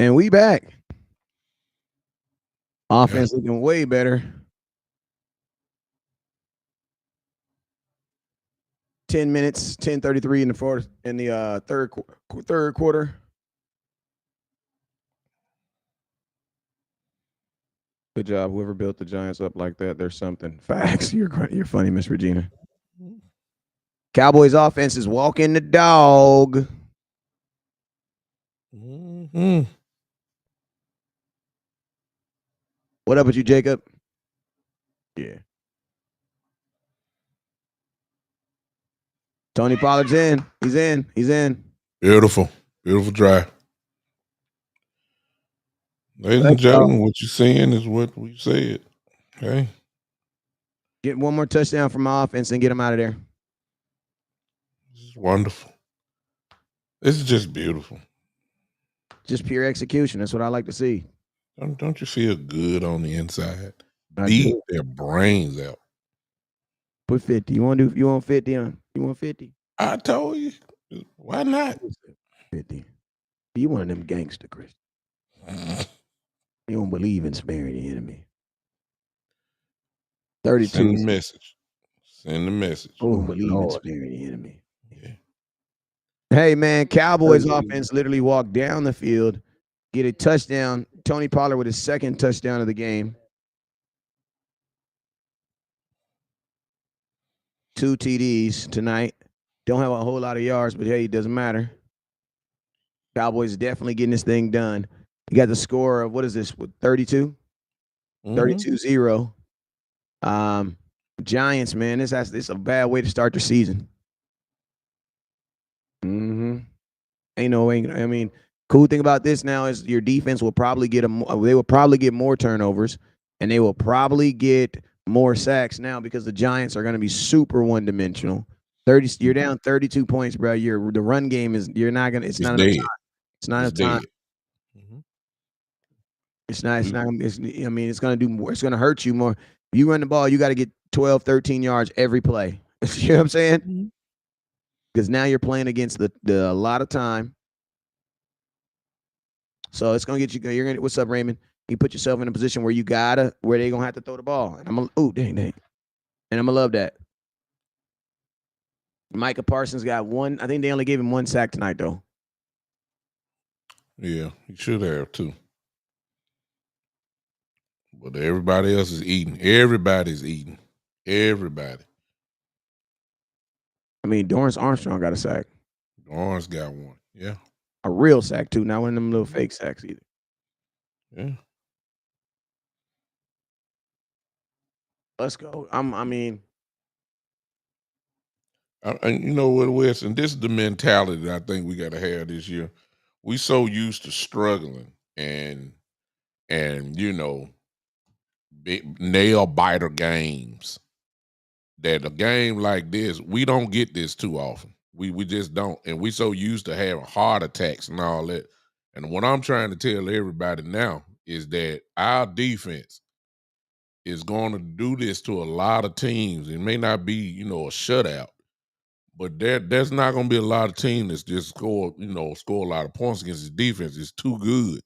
And we back. Offense looking way better. 10 minutes, 10:33 in the fourth in the third quarter. Good job, whoever built the Giants up like that. There's something. Facts. You're funny, Miss Regina. Cowboys offense is walking the dog. Mm-hmm. What up with you, Jacob? Yeah. Tony Pollard's in. He's in. He's in. Beautiful. Beautiful drive. Ladies and gentlemen, what you're seeing is what we said. Okay. Get one more touchdown from offense and get him out of there. This is wonderful. This is just beautiful. Just pure execution. That's what I like to see. Don't you feel good on the inside? Beat their brains out. Put 50. You want 50 on? You want 50? I told you. Why not? 50. You one of them gangster, Chris. You don't believe in sparing the enemy. 32. Send the message. Send the message. Oh, believe in sparing the enemy. Yeah. Hey, man, Cowboys offense literally walked down the field, get a touchdown. Tony Pollard with his second touchdown of the game. 2 TDs tonight. Don't have a whole lot of yards, but hey, it doesn't matter. Cowboys definitely getting this thing done. You got the score of, what is this, 32? 32-0. Giants, man, this is a bad way to start the season. I mean, cool thing about this now is your defense will probably get they will probably get more turnovers, and they will probably get more sacks now because the Giants are going to be super one-dimensional. You're down 32 points, bro. The run game is it's not enough time. It's not enough time. It's not. It's going to do more. It's going to hurt you more. If you run the ball, you got to get 12, 13 yards every play. You know what I'm saying? Because now you're playing against the a lot of time. So it's gonna get you. You're gonna. What's up, Raymond? You put yourself in a position where where they're gonna have to throw the ball. And dang, and I'm gonna love that. Micah Parsons got one. I think they only gave him one sack tonight, though. Yeah, he should have too. But everybody else is eating. Everybody's eating. Everybody. I mean, Dorrance Armstrong got a sack. Dorrance got one. Yeah. A real sack too, not one of them little fake sacks either. Yeah. Let's go. And you know what, Wes? And this is the mentality that I think we got to have this year. We so used to struggling and nail biter games that a game like this, we don't get this too often. We just don't. And we so used to having heart attacks and all that. And what I'm trying to tell everybody now is that our defense is going to do this to a lot of teams. It may not be, a shutout, but there's not going to be a lot of teams that just score a lot of points against this defense. It's too good.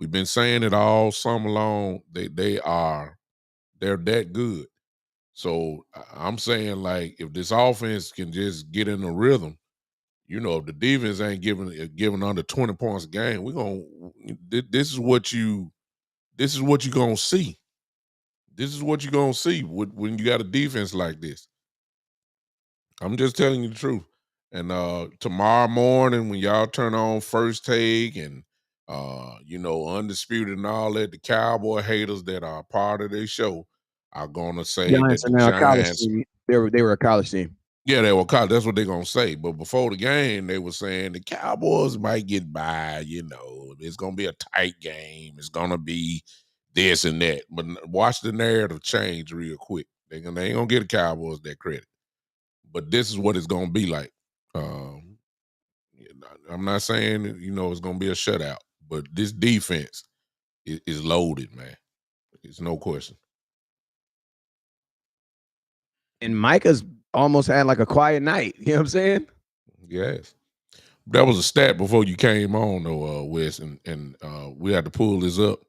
We've been saying it all summer long. They're that good. So I'm saying, like, if this offense can just get in a rhythm, if the defense ain't giving under 20 points a game, this is what you're gonna see. This is what you're gonna see when you got a defense like this. I'm just telling you the truth. And tomorrow morning when y'all turn on First Take and Undisputed and all that, the Cowboy haters that are part of their show are gonna say Giants that are the now a college Giants. team. They were a college team. Yeah, they were college. That's what they're gonna say. But before the game, they were saying the Cowboys might get by. It's gonna be a tight game. It's gonna be this and that. But watch the narrative change real quick. They ain't gonna get the Cowboys that credit. But this is what it's gonna be like. I'm not saying it's gonna be a shutout, but this defense is loaded, man. It's no question. And Micah's almost had like a quiet night. You know what I'm saying? Yes. That was a stat before you came on, though, Wes, and we had to pull this up.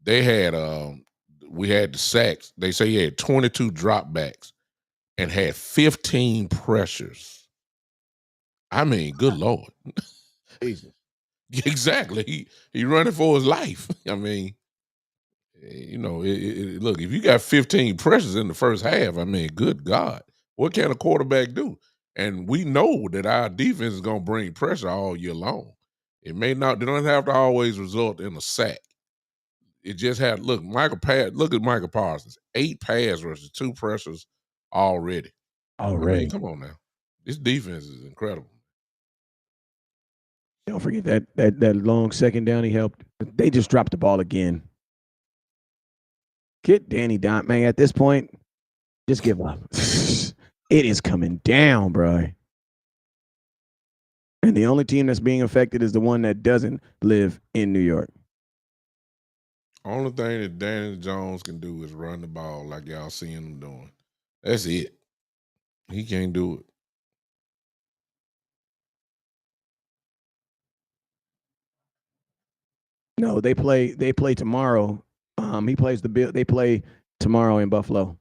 They had we had the sacks. They say he had 22 dropbacks and had 15 pressures. I mean, good Lord. Jesus. Exactly. He running for his life. I mean, look, if you got 15 pressures in the first half, I mean, good God, what can a quarterback do? And we know that our defense is going to bring pressure all year long. It may not, they don't have to always result in a sack. It just had, look at Michael Parsons, 8 pass rushes, 2 pressures already. I mean, come on now. This defense is incredible. Don't forget that long second down he helped. They just dropped the ball again. Get Danny down, man. At this point, just give up. It is coming down, bro. And the only team that's being affected is the one that doesn't live in New York. Only thing that Danny Jones can do is run the ball like y'all seeing him doing. That's it. He can't do it. No, they play tomorrow. He plays the Bill. They play tomorrow in Buffalo.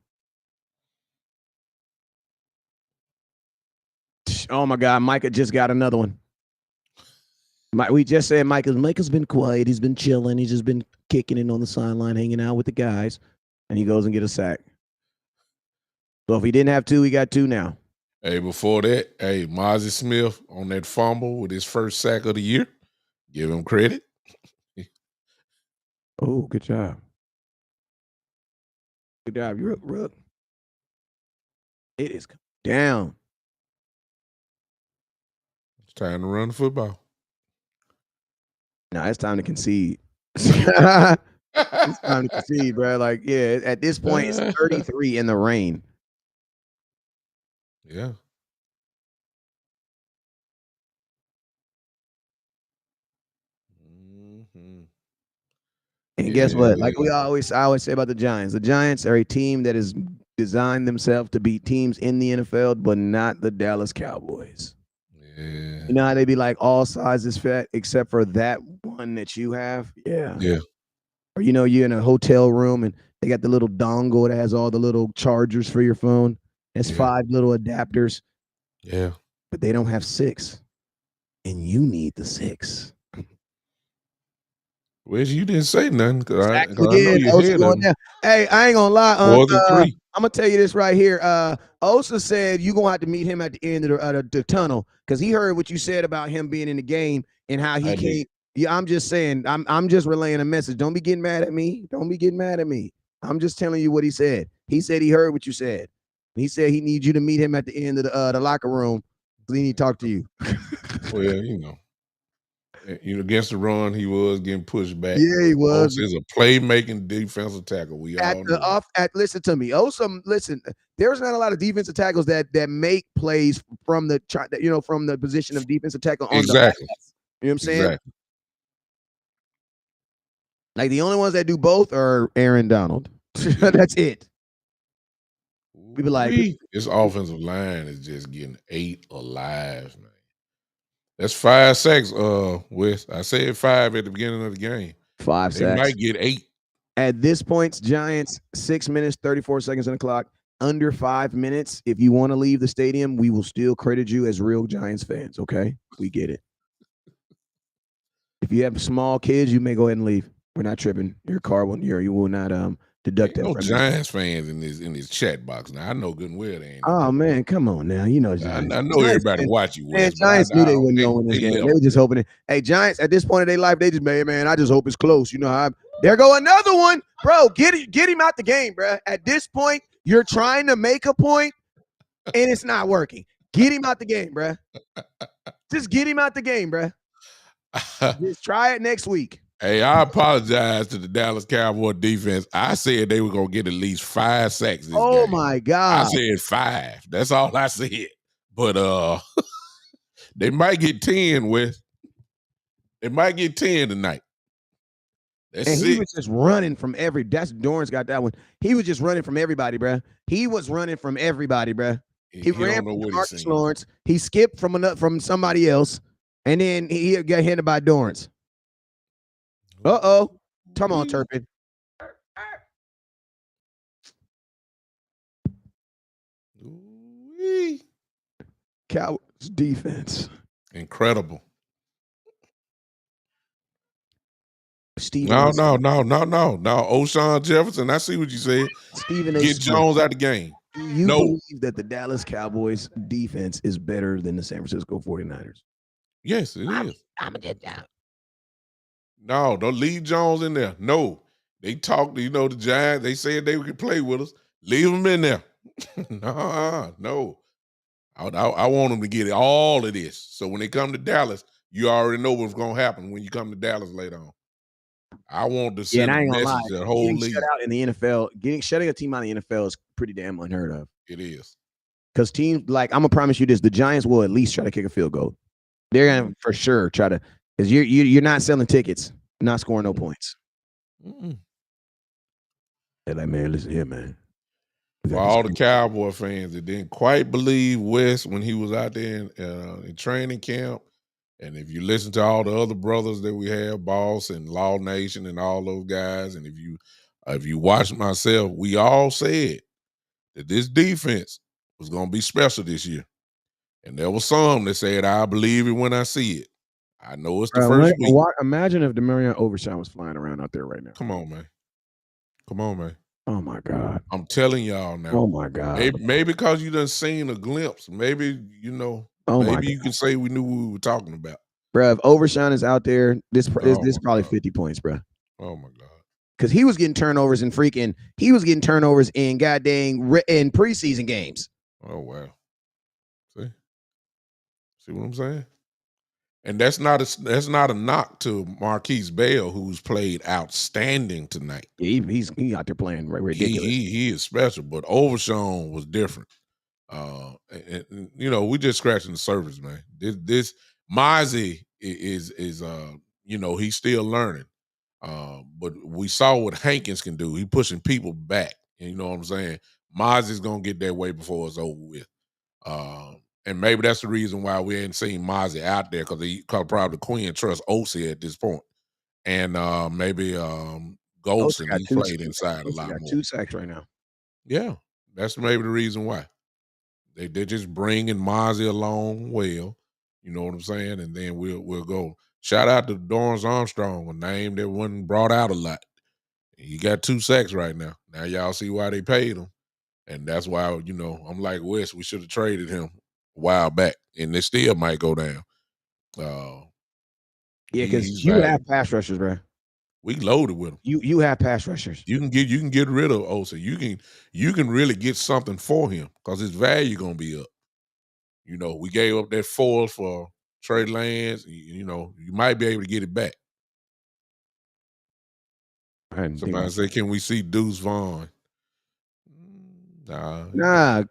Oh my God, Micah just got another one. We just said Micah's been quiet. He's been chilling. He's just been kicking it on the sideline, hanging out with the guys, and he goes and get a sack. So if he didn't have 2, he got 2 now. Hey, before that, Mozzie Smith on that fumble with his first sack of the year. Give him credit. Oh, good job. Good job, Rook. It is down. It's time to run the football. No, it's time to concede. It's time to concede, bro. Like, yeah, at this point, it's 33 in the rain. Yeah. Mm-hmm. And guess what? Like I always say about the Giants are a team that has designed themselves to beat teams in the NFL, but not the Dallas Cowboys. Yeah. You know how they be like all sizes fit except for that one that you have? Yeah. Yeah. Or you're in a hotel room and they got the little dongle that has all the little chargers for your phone. It's 5 little adapters. Yeah. But they don't have 6. And you need the 6. Well, you didn't say nothing because I know Again, you Osa had going down. Hey, I ain't gonna lie. 4-3. I'm gonna tell you this right here. Osa said you're gonna have to meet him at the end of the tunnel because he heard what you said about him being in the game and how he came. Yeah, I'm just saying. I'm just relaying a message. Don't be getting mad at me. Don't be getting mad at me. I'm just telling you what he said. He said he heard what you said. He said he needs you to meet him at the end of the locker room. So he need to talk to you. Well, against the run, he was getting pushed back. Yeah, he was. Osa is a playmaking defensive tackle. We all know. Listen to me. Listen. There's not a lot of defensive tackles that make plays from the from the position of defensive tackle on the pass. You know what I'm saying? Exactly. Like the only ones that do both are Aaron Donald. That's it. People like this offensive line is just getting 8 alive, man. That's 5 sacks, Wes. I said 5 at the beginning of the game. 5 sacks. They might get 8. At this point, Giants, 6 minutes, 34 seconds on the clock. Under 5 minutes. If you want to leave the stadium, we will still credit you as real Giants fans, okay? We get it. If you have small kids, you may go ahead and leave. We're not tripping. Your car will you will not deduct that. No Giants fans in this chat box. Now I know good and well they ain't. Oh man, come on now. You know Giants. I know everybody watch you. Man, Giants knew they wouldn't go in this game. They were just hoping it. Hey, Giants, at this point of their life, they just man, I just hope it's close. You know how there go another one. Bro, get him out the game, bro. At this point, you're trying to make a point and it's not working. Get him out the game, bro. Just get him out the game, bro. Just try it next week. Hey, I apologize to the Dallas Cowboy defense. I said they were gonna get at least 5 sacks this game. Oh my God. I said 5. That's all I said. But they might get 10, Wes. They might get 10 tonight. And he was just running from that's Dorrance got that one. He was just running from everybody, bro. He was running from everybody, bro. He ran from Marcus Lawrence. He skipped from somebody else. And then he got hit by Dorrance. Uh-oh. Come on, Turpin. Ooh-wee. Cowboys defense. Incredible. Stephen No, A. no, Smith. no, no, no, no. O'Shawn Jefferson. I see what you said. Stephen A. Get Smith. Jones out the game. Do you No. believe that the Dallas Cowboys defense is better than the San Francisco 49ers? Yes, it is. I'm gonna get down. No, don't leave Jones in there. No. They talked, the Giants, they said they could play with us. Leave them in there. No. I want them to get all of this. So when they come to Dallas, you already know what's going to happen when you come to Dallas later on. I want to Yeah, send and a I ain't gonna lie. message to the whole Getting league. shut out in the NFL, shutting a team out in the NFL is pretty damn unheard of. It is. Because teams like I'm gonna promise you this: the Giants will at least try to kick a field goal. They're gonna for sure try to, because you're not selling tickets, not scoring no points. They're like, man, listen here, man. For all the Cowboy fans that didn't quite believe Wes when he was out there in training camp, and if you listen to all the other brothers that we have, Boss and Law Nation and all those guys, and if you watch myself, we all said that this defense was going to be special this year. And there was some that said, I believe it when I see it. I know it's the first week. Imagine if Demarion Overshown was flying around out there right now. Come on, man. Come on, man. Oh, my God. I'm telling y'all now. Oh, my God. Maybe because you done seen a glimpse. Maybe, maybe you can say we knew what we were talking about. Bro, if Overshown is out there, this probably 50 points, bro. Oh, my God. Because he was getting turnovers in goddamn in preseason games. Oh, wow. See what I'm saying? And that's not a knock to Marquise Bell, who's played outstanding tonight. Yeah, he's out there playing ridiculous. He is special, but Overshown was different. We just scratching the surface, man. This Mozzie is he's still learning. But we saw what Hankins can do. He pushing people back. You know what I'm saying? Mozzie's gonna get that way before it's over with. And maybe that's the reason why we ain't seen Mozzie out there, because probably Quinn trusts Osi at this point. And maybe Golson, he played inside a lot more. 2 sacks right now. Yeah, that's maybe the reason why. They're just bringing Mozzie along well. You know what I'm saying? And then we'll go. Shout out to Dorrance Armstrong, a name that wasn't brought out a lot. He got 2 sacks right now. Now y'all see why they paid him. And that's why, I'm like, Wes, we should have traded him a while back. And it still might go down. Yeah, because you have pass rushers, bro. We loaded with them. You have pass rushers. You can get rid of Osa. You can really get something for him because his value gonna be up. We gave up that 4 for Trey Lance. You might be able to get it back. Somebody say, can we see Deuce Vaughn? Nah.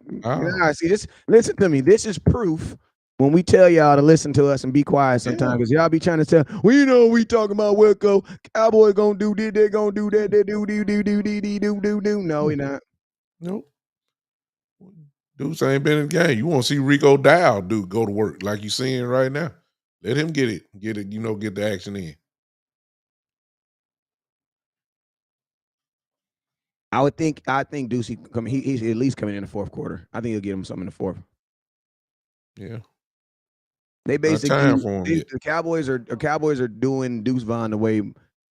See this. Listen to me. This is proof when we tell y'all to listen to us and be quiet sometimes, because y'all be trying to tell. Well, we talking about Wilco. Cowboy gonna do this. They gonna do that. They do. No, he not. Nope. Deuce ain't been in the game. You want to see Rico Dow go to work like you seeing right now. Let him get it. Get the action in. I think Deuce he's at least coming in the fourth quarter. I think he'll get him something in the fourth. Yeah. They basically the Cowboys are doing Deuce Vaughn the way,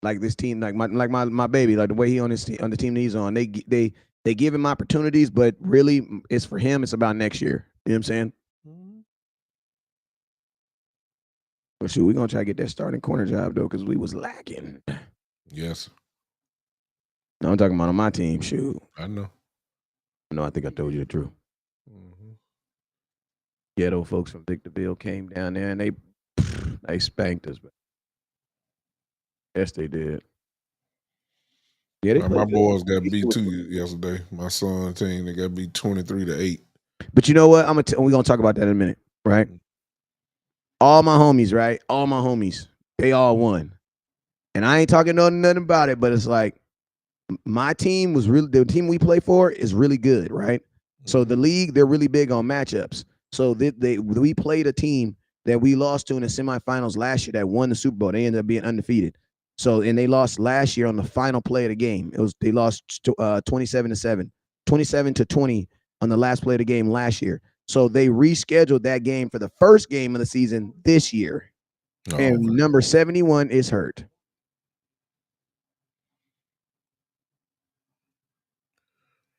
like this team, like my baby, like the way he on the team that he's on. They give him opportunities, but really it's for him. It's about next year. You know what I'm saying? Mm-hmm. But shoot, we're gonna try to get that starting corner job though, because we was lacking. Yes. No, I'm talking about on my team. Shoot. I know. No, I think I told you the truth. Mm-hmm. Ghetto folks from Victorville came down there and they spanked us. Yes, they did. Yeah, my boys got beat too yesterday. My son's team, they got beat 23-8. But you know what? We're gonna talk about that in a minute, right? All my homies, right? All my homies, they all won. And I ain't talking nothing about it, but it's like my team was really, the team we play for is really good, right? So the league, they're really big on matchups. So we played a team that we lost to in the semifinals last year that won the Super Bowl. They ended up being undefeated. So, and they lost last year on the final play of the game. They lost 27-7, 27-20 on the last play of the game last year. So they rescheduled that game for the first game of the season this year. And number 71 is hurt.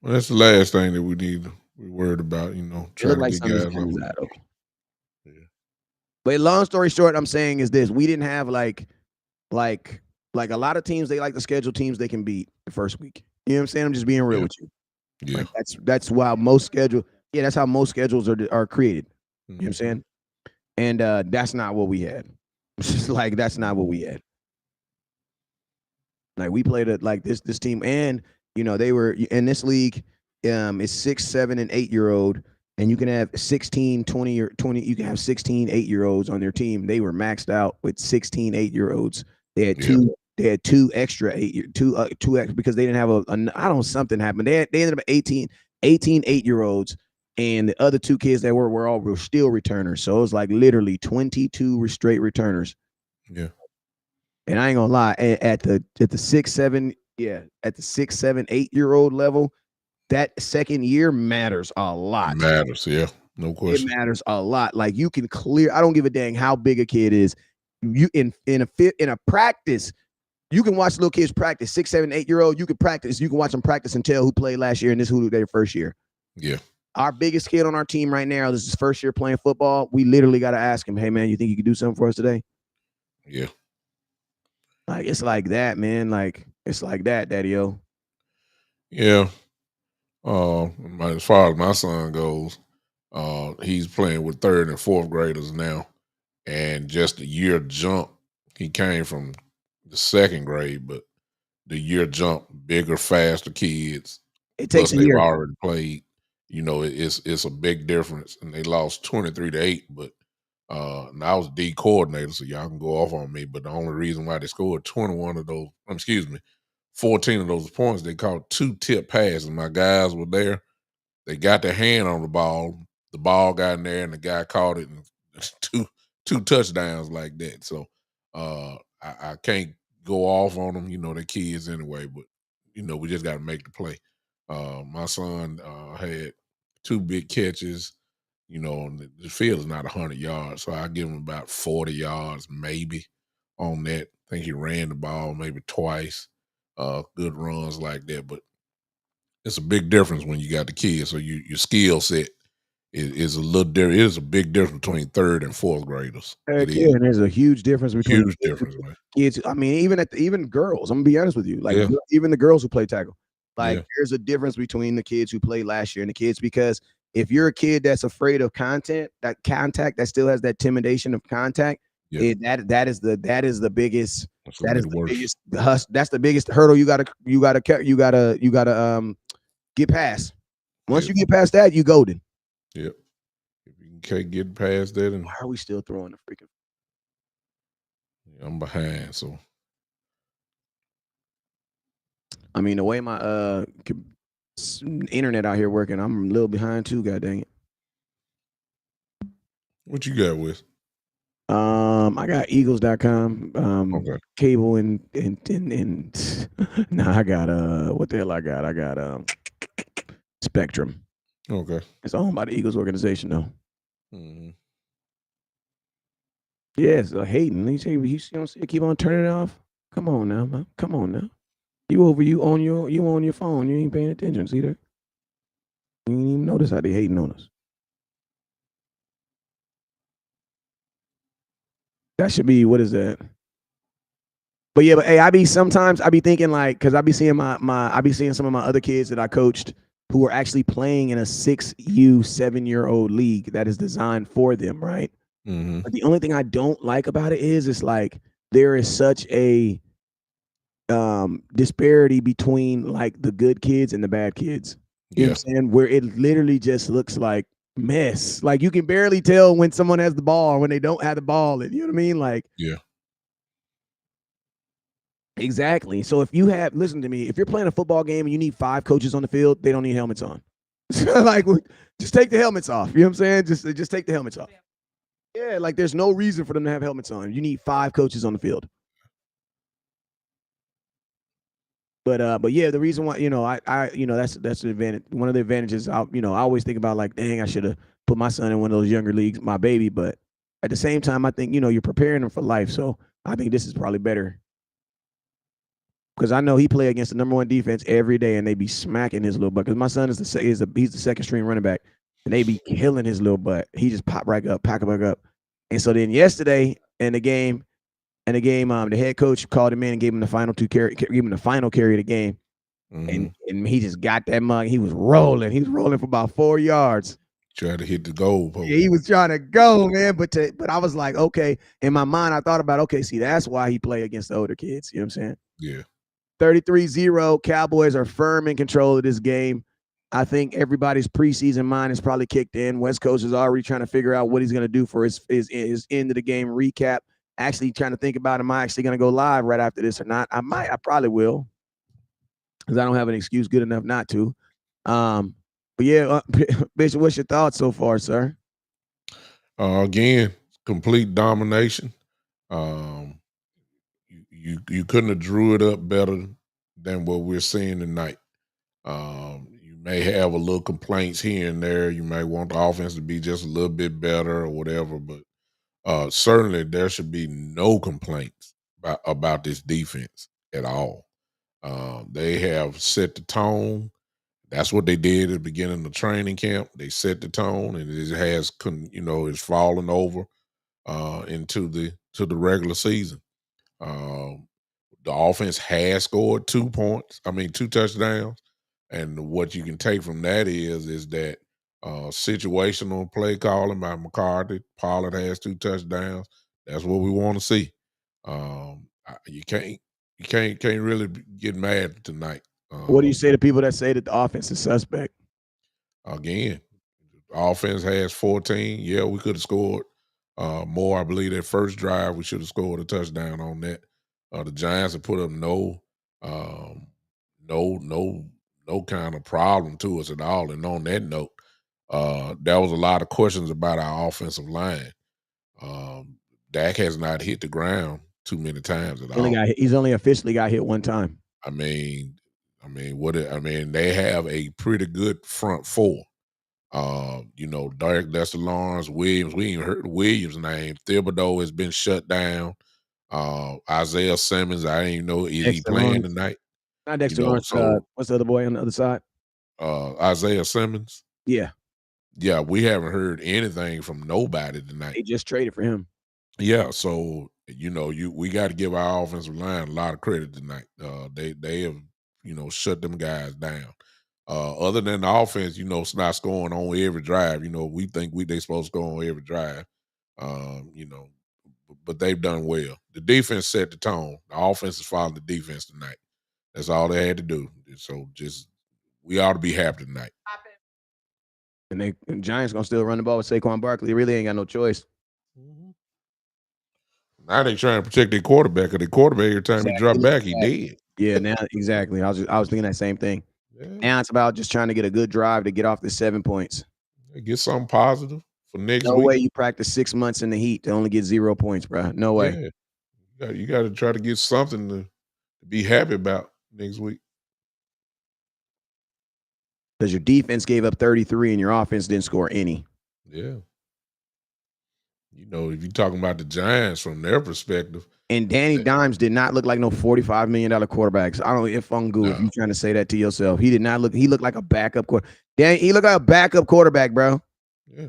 Well, that's the last thing that we need to be worried about, It looked trying to like get something's guys going off. to though. Yeah. But long story short, I'm saying is this: we didn't have like a lot of teams. They like to schedule teams they can beat the first week. You know what I'm saying? I'm just being real with you. Yeah. Like that's why most schedule. Yeah, that's how most schedules are created. You know what I'm saying? And that's not what we had. It's just like that's not what we had. Like we played it like this team, and they were in this league. It's 6, 7, and 8-year-old, and you can have 16, 20, or 20. You can have 16 8-year-olds on their team. They were maxed out with 16 8-year-olds. They had two. They had two extra two extra because they didn't have I don't know, something happened. They ended up 18 8-year-olds, and the other two kids that were still returners. So it was like literally 22 straight returners. Yeah. And I ain't gonna lie, at the 6, 7, at the 6, 7, 8-year-old level, that second year matters a lot. Matters, yeah, no question. It matters a lot. Like you can clear. I don't give a dang how big a kid is. You in a practice, you can watch little kids practice. 6, 7, 8-year-old, you can practice. You can watch them practice and tell who played last year and this who their first year. Yeah. Our biggest kid on our team right now, this is his first year playing football. We literally got to ask him, hey man, you think you can do something for us today? Yeah. Like it's like that, man. Like it's like that, Daddy-O. Yeah. As far as my son goes, he's playing with 3rd and 4th graders now, and just a year jump. He came from the 2nd grade, but the year jump, bigger, faster kids. It takes Plus a year. they've already played. It's a big difference, and they lost 23-8. But and I was D coordinator, so y'all can go off on me. But the only reason why they scored 14 of those points, they caught 2 tip passes. My guys were there. They got their hand on the ball. The ball got in there, and the guy caught it, and two touchdowns like that. So I can't go off on them. They're kids anyway, but we just got to make the play. My son had 2 big catches. And the field is not 100 yards, so I give him about 40 yards maybe on that. I think he ran the ball maybe twice. Good runs like that, but it's a big difference when you got the kids. So your skill set is a little different. It is a big difference between 3rd and 4th graders. Heck yeah, and there's a huge difference between Huge difference, man. kids. I mean, even girls. I'm gonna be honest with you. Like Yeah. even the girls who play tackle. Like Yeah. there's a difference between the kids who played last year and the kids, because if you're a kid that's afraid of contact, that still has that intimidation of contact, Yeah. that is the biggest. That's That is the the worst. biggest that's the biggest hurdle you gotta get past. Once Yeah. you get past that, you golden. Yep. If you can't get past that, and Why are we still throwing the freaking? I'm behind, so I mean, the way my internet out here working, I'm a little behind too. God dang it. what you got with? I got Eagles.com, Okay. cable and nah, I got what the hell I got? I got Spectrum. Okay. It's owned by the Eagles organization though. Mm-hmm. Yes, Hayden. He don't say keep on turning it off. Come on now, man. Come on now. You on your phone. You ain't paying attention. See that? You ain't even notice how they hating on us. That should be, what is that? But yeah, but hey, I be thinking like, cause I be seeing I be seeing some of my other kids that I coached who are actually playing in a 6U 7-year-old league that is designed for them, right? Mm-hmm. But the only thing I don't like about it is it's like there is such a disparity between like the good kids and the bad kids. You know what I'm saying? Where it literally just looks like mess. Like you can barely tell when someone has the ball or when they don't have the ball. And you know what I mean? Like, yeah. Exactly. So listen to me, if you're playing a football game and you need 5 coaches on the field, they don't need helmets on. Like, just take the helmets off. You know what I'm saying? Just take the helmets off. Yeah, like there's no reason for them to have helmets on. You need 5 coaches on the field. But yeah, the reason why that's the advantage. One of the advantages. I always think about like, dang, I should have put my son in one of those younger leagues, my baby. But at the same time, I think you're preparing him for life. So I think this is probably better because I know he play against the number 1 defense every day, and they be smacking his little butt. Because my son he's the second string running back, and they be killing his little butt. He just pop right up, pack him back up. And so then yesterday in the game, the head coach called him in and gave him the final carry of the game. Mm-hmm. And he just got that mug. He was rolling. He was rolling for about 4 yards. Try to hit the goal post. Yeah, he was trying to go, man. But I was like, okay. In my mind, I thought about, okay, see, that's why he played against the older kids. You know what I'm saying? Yeah. 33-0. Cowboys are firm in control of this game. I think everybody's preseason mind is probably kicked in. West Coast is already trying to figure out what he's going to do for his end of the game recap. Actually trying to think about, am I actually going to go live right after this or not? I probably will, because I don't have an excuse good enough not to. But yeah, Bishop, what's your thoughts so far, sir? Again, complete domination. You couldn't have drew it up better than what we're seeing tonight. You may have a little complaints here and there. You may want the offense to be just a little bit better or whatever, but certainly there should be no complaints about this defense at all. They have set the tone. That's what they did at the beginning of training camp. They set the tone, and it has, it's fallen over into the regular season. Um, the offense has scored 2 points. I mean, 2 touchdowns, and what you can take from that is that situational play calling by McCarthy. Pollard has 2 touchdowns. That's what we want to see. You can't really get mad tonight. What do you say to people that say that the offense is suspect? Again, offense has 14. Yeah, we could have scored more. I believe that first drive we should have scored a touchdown on that. The Giants have put up um, no kind of problem to us at all. And on that note, there was a lot of questions about our offensive line. Dak has not hit the ground too many times at all. He's only officially got hit 1 time. I mean, they have a pretty good front 4. Derek Lester Lawrence, Williams. We ain't heard Williams' name. Thibodeau has been shut down. Isaiah Simmons, I didn't even know, is he playing tonight? Not Dexter Lawrence. What's the other boy on the other side? Isaiah Simmons. Yeah. Yeah, we haven't heard anything from nobody tonight. They just traded for him. Yeah, so we got to give our offensive line a lot of credit tonight. They have shut them guys down. Other than the offense, it's not scoring on every drive. We think they supposed to score on every drive. But they've done well. The defense set the tone. The offense has followed the defense tonight. That's all they had to do. So we ought to be happy tonight. And the Giants gonna still run the ball with Saquon Barkley. They really ain't got no choice. Mm-hmm. Now they trying to protect their quarterback. Because their quarterback, every time he dropped back, he dead. Yeah, now exactly. I was thinking that same thing. Yeah. Now it's about just trying to get a good drive to get off the 7 points. Get something positive for next week. No way you practice 6 months in the heat to only get 0 points, bro. No way. Yeah. You got to try to get something to be happy about next week. Because your defense gave up 33 and your offense didn't score any. Yeah. If you're talking about the Giants from their perspective. And Danny Dimes did not look like no $45 million quarterbacks. I don't know if Fungu, if you're trying to say that to yourself. He did not look, he looked like a backup quarterback. He looked like a backup quarterback, bro. Yeah.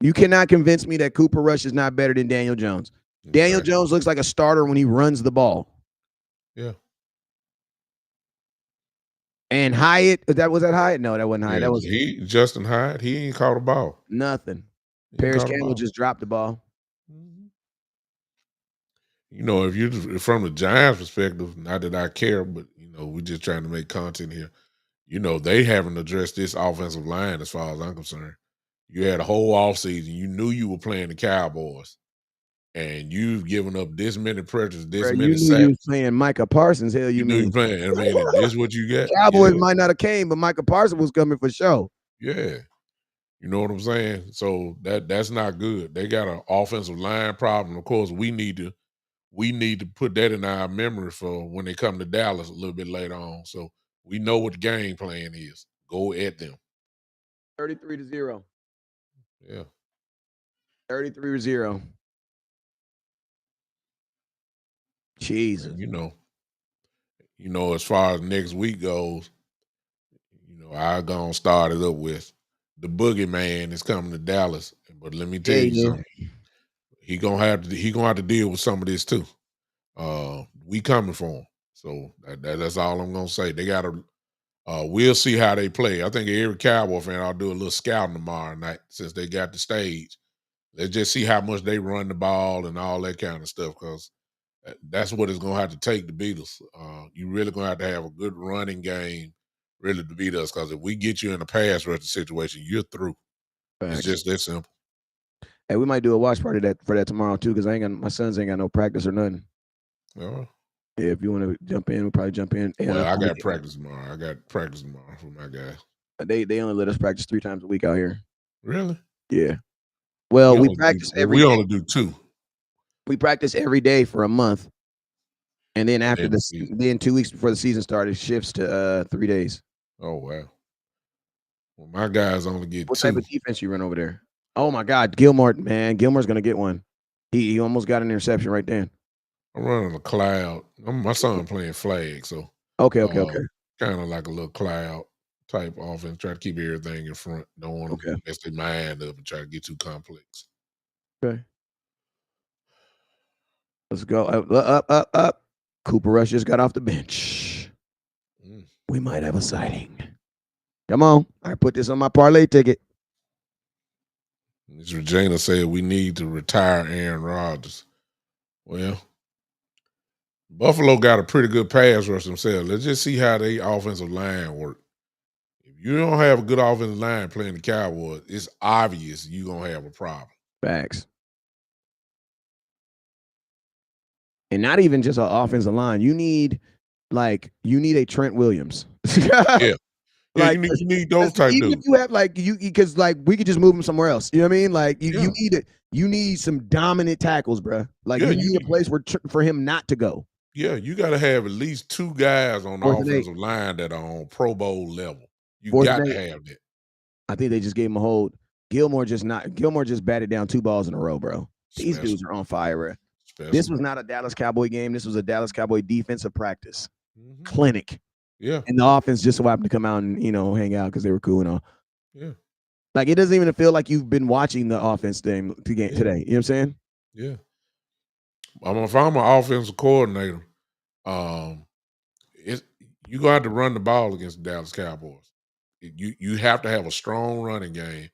You cannot convince me that Cooper Rush is not better than Daniel Jones. Exactly. Daniel Jones looks like a starter when he runs the ball. Yeah. And Hyatt, was that Hyatt? No, that wasn't Hyatt. Yeah, that was Justin Hyatt. He ain't caught a ball. Nothing. Paris Campbell just dropped the ball. Mm-hmm. If you're from the Giants' perspective, not that I care, but we're just trying to make content here. They haven't addressed this offensive line as far as I'm concerned. You had a whole offseason. You knew you were playing the Cowboys, and you've given up this many pressures, many sacks. You was playing Micah Parsons. Hell, you mean? You playing? I mean, this is what you got. Cowboys might not have came, but Micah Parsons was coming for sure. Yeah. You know what I'm saying? So that's not good. They got an offensive line problem. Of course, we need to put that in our memory for when they come to Dallas a little bit later on. So we know what the game plan is. Go at them. 33-0. Yeah. 33-0. Jesus. And as far as next week goes, I gonna start it up with the boogeyman is coming to Dallas. But let me tell Yeah, you yeah. something. He gonna have to deal with some of this too. We coming for him. So that's all I'm gonna say. They gotta we'll see how they play. I think every Cowboy fan I'll do a little scouting tomorrow night since they got the stage. Let's just see how much they run the ball and all that kind of stuff because that's what it's gonna have to take to beat us. You really gonna have to have a good running game really to beat us because if we get you in a pass rush situation, you're through. It's Facts. just that simple. Hey, we might do a watch party for that tomorrow too, because my sons ain't got no practice or nothing. Uh, Yeah, if you want to jump in, we'll probably jump in. And well, I got practice tomorrow. For my guys. they only let us practice 3 times a week out here. Really? Yeah. Well, we practice every we day. only do 2. We practice every day for a month, and then after And this, then 2 weeks before the season started, it shifts to 3 days. oh wow. Well, my guys only get What type 2. of defense you run over there? Oh my God, Gilmore, man, Gilmore's gonna get one. He almost got an interception right then. I'm running a cloud. My son playing flag, so Okay. kind of like a little cloud type offense. Try to keep everything in front. Don't want to Okay. mess their mind up and try to get too complex. Okay. Let's go. Up. Cooper Rush just got off the bench. We might have a sighting. Come on. I put this on my parlay ticket. Ms. Regina said we need to retire Aaron Rodgers. Well, Buffalo got a pretty good pass rush themselves. Let's just see how their offensive line work. If you don't have a good offensive line playing the Cowboys, it's obvious you're going to have a problem. Facts. And not even just an offensive line. You need a Trent Williams. Yeah. Yeah, Like, you need those type even if dudes. you have because we could just move him somewhere else. You know what I mean? Like Yeah. you need some dominant tackles, bro. Like Yeah, you need a place for him not to go. Yeah, you got to have at least 2 guys on the 4th and 8. offensive line that are on Pro Bowl level. You 4th got and to 8. have that. I think they just gave him a hold. Gilmore just batted down 2 balls in a row, bro. These dudes are on fire, bro. This was not a Dallas Cowboy game. This was a Dallas Cowboy defensive practice clinic. Yeah. And the offense just so happened to come out and, hang out because they were cool and all. Yeah. Like, it doesn't even feel like you've been watching the offense thing today. You know what I'm saying? Yeah. If I'm an offensive coordinator, you're going to have to run the ball against the Dallas Cowboys. You have to have a strong running game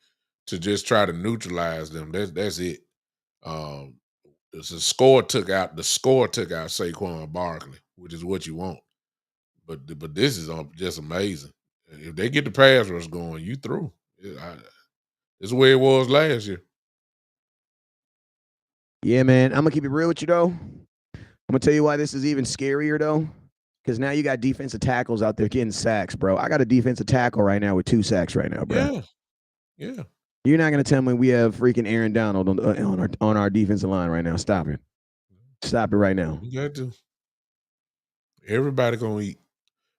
to just try to neutralize them. That's it. The score took out Saquon Barkley, which is what you want. But this is just amazing. If they get the pass rush going, you through. It's the way it was last year. Yeah, man. I'm gonna keep it real with you though. I'm gonna tell you why this is even scarier though. Because now you got defensive tackles out there getting sacks, bro. I got a defensive tackle right now with 2 sacks right now, bro. Yeah. You're not gonna tell me we have freaking Aaron Donald on our defensive line right now. Stop it. Stop it right now. You got to. Everybody gonna eat.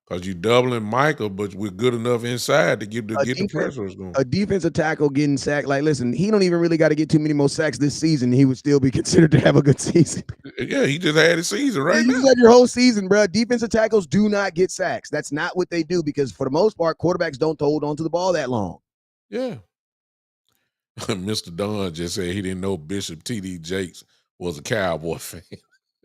Because you doubling Michael, but we're good enough inside to get the pressures going. A defensive tackle getting sacked. Like, listen, he don't even really got to get too many more sacks this season. He would still be considered to have a good season. Yeah, he just had his season right You now. just had your whole season, bro. Defensive tackles do not get sacks. That's not what they do because for the most part, quarterbacks don't hold on to the ball that long. Yeah. Mr. Dunn just said he didn't know Bishop T.D. Jakes was a Cowboy fan.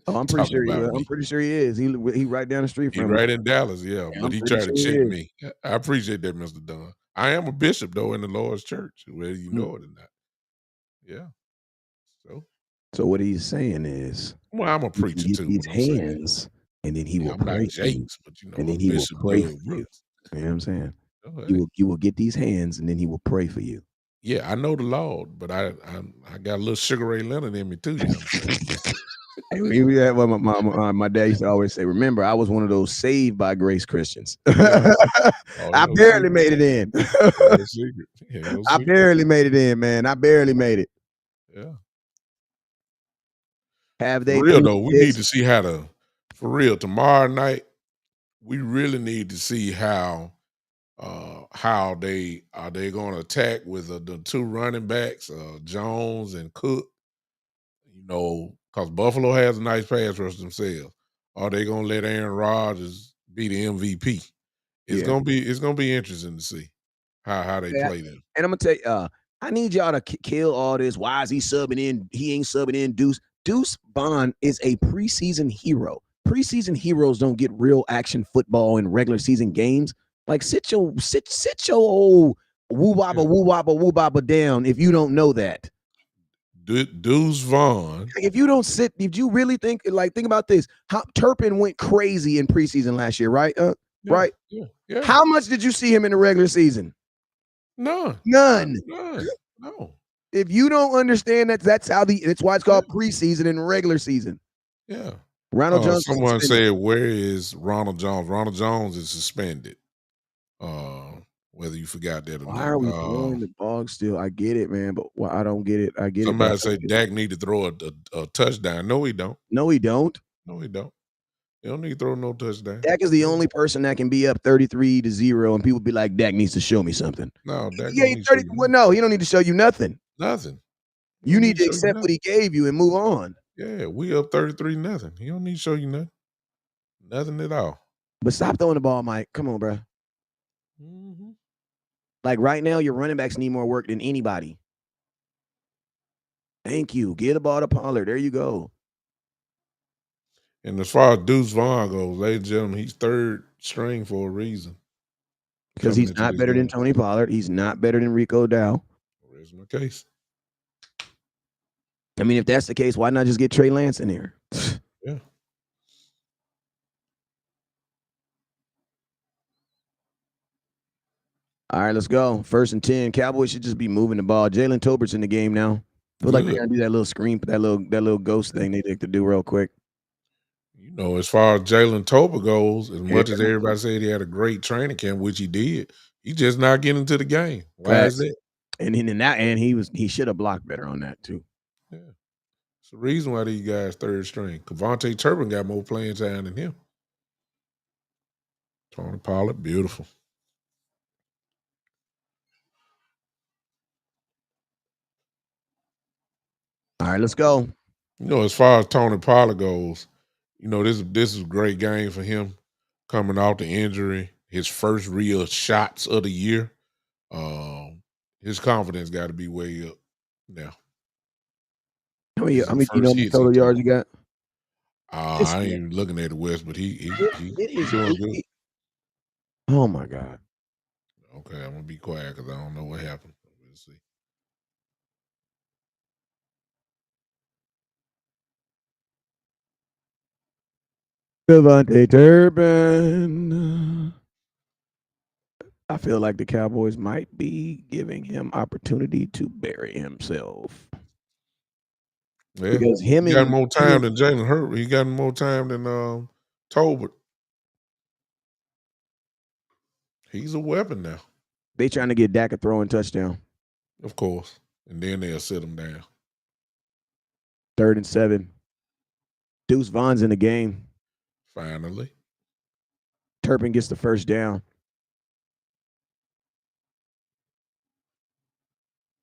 Oh, I'm pretty sure he is. I'm pretty sure he is. He right down the street from He right in Dallas, yeah. But he tried to check me. I appreciate that, Mr. Dunn. I am a bishop, though, in the Lord's church, whether you know it or not. Yeah. So what he's saying is, well, I'm a preacher get too. these hands, and then he will pray for you, and then he will pray for you. You know what I'm saying? You will get these hands, and then he will pray for you. Yeah, I know the Lord, but I got a little Sugar Ray Leonard in me too. You know what I'm saying? Hey, we had well, my dad used to always say, "Remember, I was one of those saved by grace Christians. Yeah. Oh, I ain't no barely secret. made it in. Ain't no secret. Ain't no I secret. barely made it in, man. I barely made it. Yeah. Have For they real been though, we need this? to see how to for real, tomorrow night, we really need to see how they are they gonna attack with the two running backs, Jones and Cook, because Buffalo has a nice pass rush themselves. Are they gonna let Aaron Rodgers be the MVP? Yeah. It's gonna be interesting to see how they Yeah, play them. and Imma tell you, I need y'all to kill all this, "Why is he subbing in? He ain't subbing in Deuce." Deuce Vaughn is a preseason hero. Preseason heroes don't get real action football in regular season games. Like, sit your old Yeah. woo wobble woo bobble down if you don't know that. Deuce Vaughn. Like, if you really think about this, how Turpin went crazy in preseason last year, right? Yeah, Right? yeah, yeah. How much did you see him in the regular season? None. None. None. No. If you don't understand that, that's why it's Yeah, called preseason and regular season. yeah. Ronald Jones is Someone suspended. said, "Where is Ronald Jones?" Ronald Jones is suspended. Whether you forgot that or Why not. are we throwing the ball still? I get it, man, but I don't get it. I get it, but I Somebody don't said get it. Dak need to throw a touchdown. No, he don't. No, he don't. No, he don't. He don't need to throw no touchdown. Dak is the No, only person that can be up 33-0, and people be like, Dak needs to show me something. no, Dak Yeah, don't he's need to show 30. you Well, nothing. no, he don't need to show you nothing. Nothing. He You don't need need to to show you accept what nothing. he gave you and move on. Yeah, we up 33 nothing. He don't need to show you nothing. Nothing at all. But stop throwing the ball, Mike. Come on, bro. Mhm. Like right now, your running backs need more work than anybody. Thank you. Get the ball to Pollard. There you go. And as far as Deuce Vaughn goes, ladies and gentlemen, he's third string for a reason Because coming he's into not this better than game. Tony Pollard. He's not better than Rico Dow. Rest my case. I mean, if that's the case, why not just get Trey Lance in here? Yeah. All right, let's go. 1st and 10. Cowboys should just be moving the ball. Jalen Tolbert's in the game now. Feel like they're Good. gonna do that little screen, that little ghost thing they like to do real quick. As far as Jalen Tober goes, as Yeah, much as everybody said he had a great training camp, which he did, he's just not getting into the game. Why is facts. that? And he should have blocked better on that too. Yeah. It's the reason why these guys third string. Cavante Turpin got more playing time than him. Tony Pollard, beautiful. All right, let's go. As far as Tony Pollard goes, this is a great game for him coming off the injury. His first real shots of the year. Um, his confidence got to be way up now. This is How the many do you know first how many hits he total yards took. you got? I ain't Listen, even looking at the West, but it he is doing good. oh my God. Okay, I'm gonna be quiet because I don't know what happened. We'll see. Devontae Turpin. I feel like the Cowboys might be giving him opportunity to bury himself Yeah, because he got more time than Jalen Hurts. He got more time than Tolbert. He's a weapon now, they trying to get Dak a throwing touchdown. of course. And then they'll sit him down. 3rd and 7. Deuce Vaughn's in the game. Finally. Turpin gets the first down.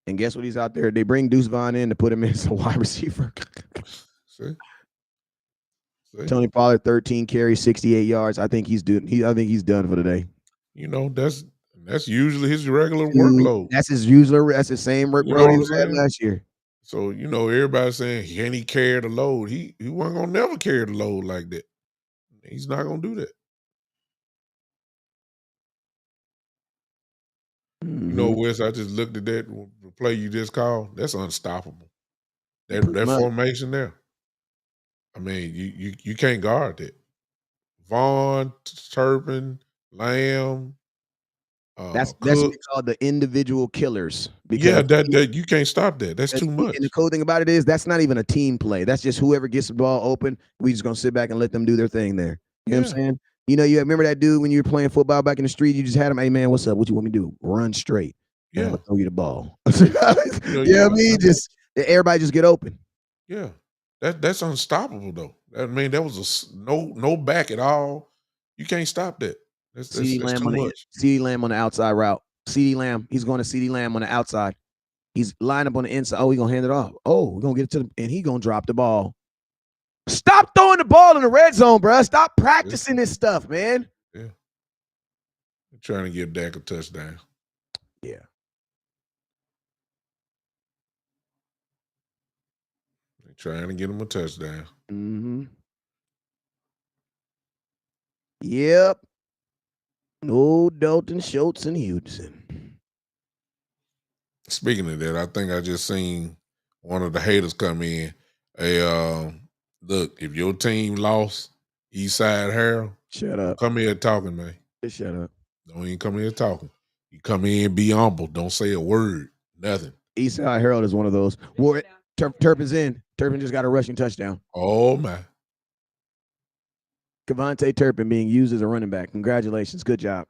And guess what? He's out there. They bring Deuce Vaughn in to put him in as a wide receiver. See? See? Tony Pollard, 13 carries, 68 yards. I think I think he's done for the day. That's usually his regular workload. That's his same You know workload what he I'm had saying? last year. So, everybody's saying, can he carry the load? He wasn't gonna never carry the load like that. He's not gonna do that. Mm-hmm. Wes, I just looked at the play you just called. That's unstoppable. Pretty That much. formation there. I mean, you can't guard that. Vaughn, Turpin, Lamb. That's what Cook. they call the individual killers Yeah, because that you can't stop that. That's too and the much. cool thing about it is that's not even a team play. That's just whoever gets the ball open, we just gonna sit back and let them do their thing there. You know what Yeah, I'm saying? You know, you remember that dude when you were playing football back in the street, you just had him, hey man, what's up? What you want me to do? Run straight. And I'm yeah. gonna throw you the ball. You know, You know what I yeah. mean? I mean, Just everybody just get open. yeah. That's unstoppable though. I mean, that was no back at all. You can't stop that. That's too much. CD Lamb on the outside route. CD Lamb, he's going to CD Lamb on the outside. He's lined up on the inside. Oh, he's gonna hand it off. Oh, we're gonna get it to him, and he gonna drop the ball. Stop throwing the ball in the red zone, bro. Stop Yeah, practicing this stuff, man. yeah. They're trying to give Dak a touchdown. Yeah. They're trying to get him a touchdown. Mm-hmm. Yep. No Dalton Schultz and Houston. Speaking of that, I think I just seen one of the haters come in. Hey, look, if your team lost, Eastside Harold, Shut don't up. come here talking, man. Just shut up. Don't even come here talking. You come in, be humble. Don't say a word, nothing. Eastside Herald is one of those. War Turpin's in. Turpin just got a rushing touchdown. Oh my! Cavante Turpin being used as a running back. Congratulations. Good job.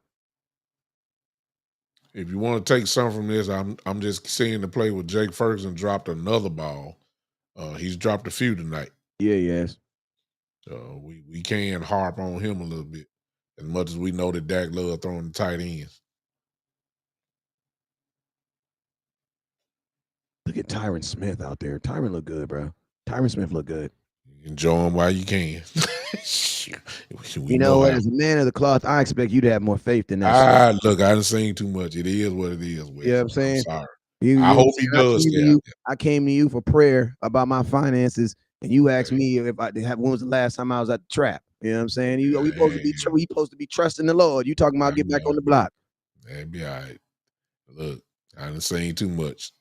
If you want to take something from this, I'm just seeing the play with Jake Ferguson dropped another ball. He's dropped a few tonight. Yeah, yes. We can harp on him a little bit, as much as we know that Dak love throwing the tight ends. Look at Tyron Smith out there. Tyron look good, bro. Tyron Smith look good. Enjoy him while you can. We You know know what? how. As a man of the cloth, I expect you to have more faith than that shit. Look, I done seen too much. It is what it is, You know what Wes. I'm I'm saying? sorry. You I know what I'm hope he saying? does stay out there. I came to you for prayer about my finances, and you asked Hey, me if I have when was the last time I was at the trap. You know what I'm saying? We hey, supposed to be trusting the Lord. You talking about I get back know. on the block. That'd be all right. Look, I done seen too much.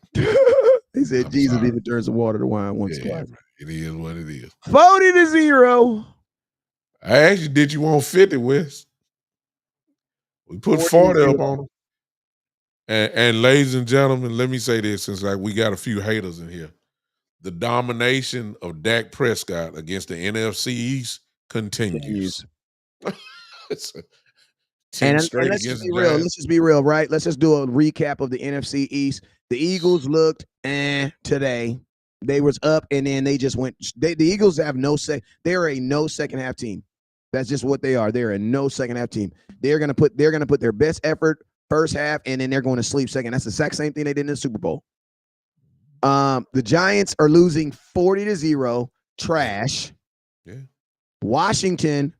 He said I'm Jesus sorry. even turns the water to wine once, Yeah, twice. man. It is what it is. 40-0. I asked you, did you want 50, Wes? We put 40 to 40 up 0. on them. And ladies and gentlemen, let me say this since like we got a few haters in here. The domination of Dak Prescott against the NFC East continues. Continues. It's a 10 And straight let's just against be the real. Giants. Let's just be real, right? Let's just do a recap of the NFC East. The Eagles looked today. They was up and then they just went. The Eagles have they're a no second half team. That's just what they are. They're a no second half team. They're gonna put their best effort first half and then they're going to sleep second. That's the exact same thing they did in the Super Bowl. The Giants are losing 40-0. Trash. Yeah. Washington,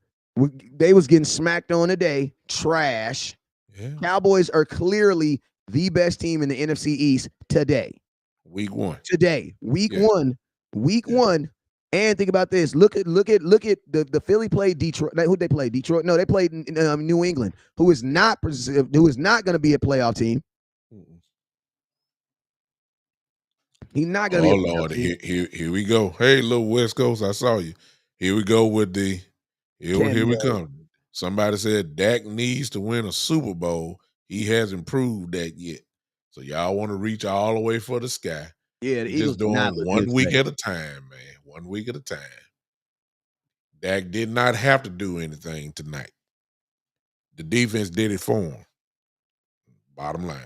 they was getting smacked on today. Trash. Yeah. Cowboys are clearly the best team in the NFC East today. Week 1. Today, week Yeah. one, week Yeah. one. And think about this. Look at the Philly played Detroit. Who they played? Detroit. No, they played New England, who is not going to be a playoff team. Mm-mm. He's not going to Oh be a playoff Lord, team. here we go. Hey, little West Coast, I saw you. Here we go with the here we Candy. come. Somebody said Dak needs to win a Super Bowl. He hasn't proved that yet. So y'all want to reach all the way for the sky. Yeah, the We're Eagles just did not doing look 1 good week today. at a time, man. 1 week at a time. Dak did not have to do anything tonight. The defense did it for him. Bottom line.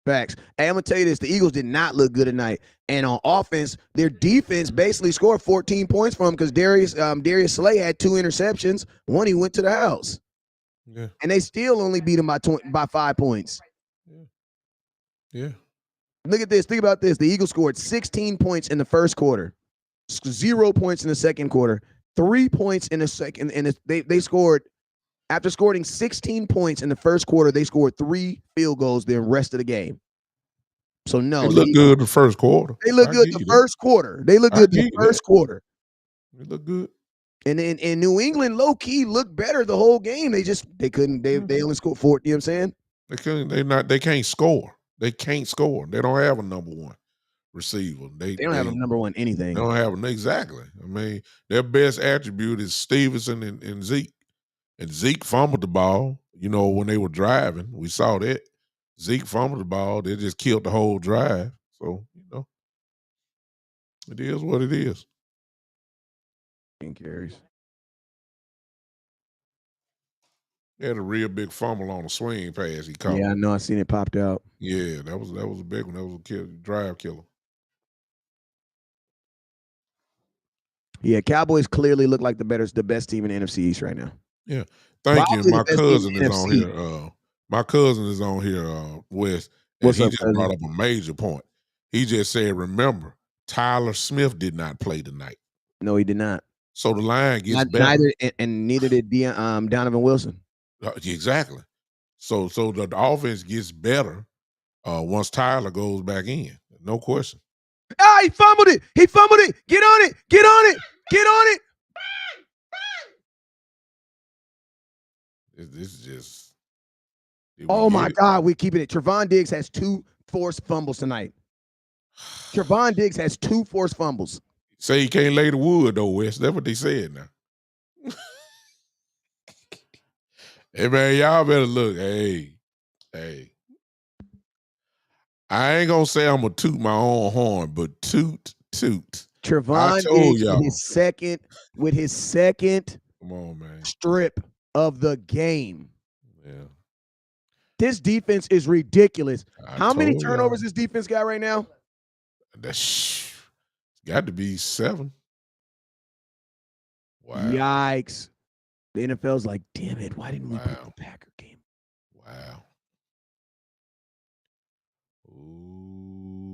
Facts. Hey, I'm gonna tell you this: the Eagles did not look good tonight, and on offense, their defense basically scored 14 points for them because Darius Slay had 2 interceptions. One he went to the house, Yeah. and they still only beat him by 5 points. Yeah. Yeah. Look at this. Think about this: the Eagles scored 16 points in the first quarter, 0 points in the second quarter, 3 points in the second, and they scored. After scoring 16 points in the first quarter, they scored 3 field goals the rest of the game. So It no, the looked Eagles. good the first quarter. They look I good give the you that. first quarter. They look I good the give you that. first quarter. It looked good. And in New England, low key looked better the whole game. They couldn't. They only scored 4. You know what I'm saying? They can't score. They can't score. They don't have a number one receiver. They They don't have a they number one they anything. don't have an exactly. I mean, their best attribute is Stevenson and Zeke. And Zeke fumbled the ball, when they were driving. We saw that. Zeke fumbled the ball. They just killed the whole drive. So, it is what it is. Carries. He had a real big fumble on a swing pass he caught. Yeah, I know. I seen it popped out. Yeah, that was a big one. That was a drive killer. Yeah, Cowboys clearly look like the best team in the NFC East right now. Yeah. Thank you. Probably the My best team cousin in the is on NFC. here. My cousin is on here, Wes, and What's he up, just cousin? brought up a major point. He just said, remember, Tyler Smith did not play tonight. No, he did not. So the line gets better. Neither, and neither did Donovan Wilson. Exactly. So the offense gets better once Tyler goes back in. No question. Ah, he fumbled it. He fumbled it. Get on it. Get on it. Get on it. This is just. Oh my God, we're keeping it. Trevon Diggs has 2 forced fumbles tonight. Trevon Diggs has 2 forced fumbles. Say he can't lay the wood though, Wes. That's what they said now. Hey man, y'all better look. Hey. I ain't gonna say I'm gonna toot my own horn, but toot. Trevon told Diggs y'all. with his second Come on, man. strip of the game. Yeah. This defense is ridiculous. How many told turnovers y'all. this defense got right now? That's got to be 7. Wow. Yikes. The NFL's like, damn it, why didn't we put the Packer game? Wow.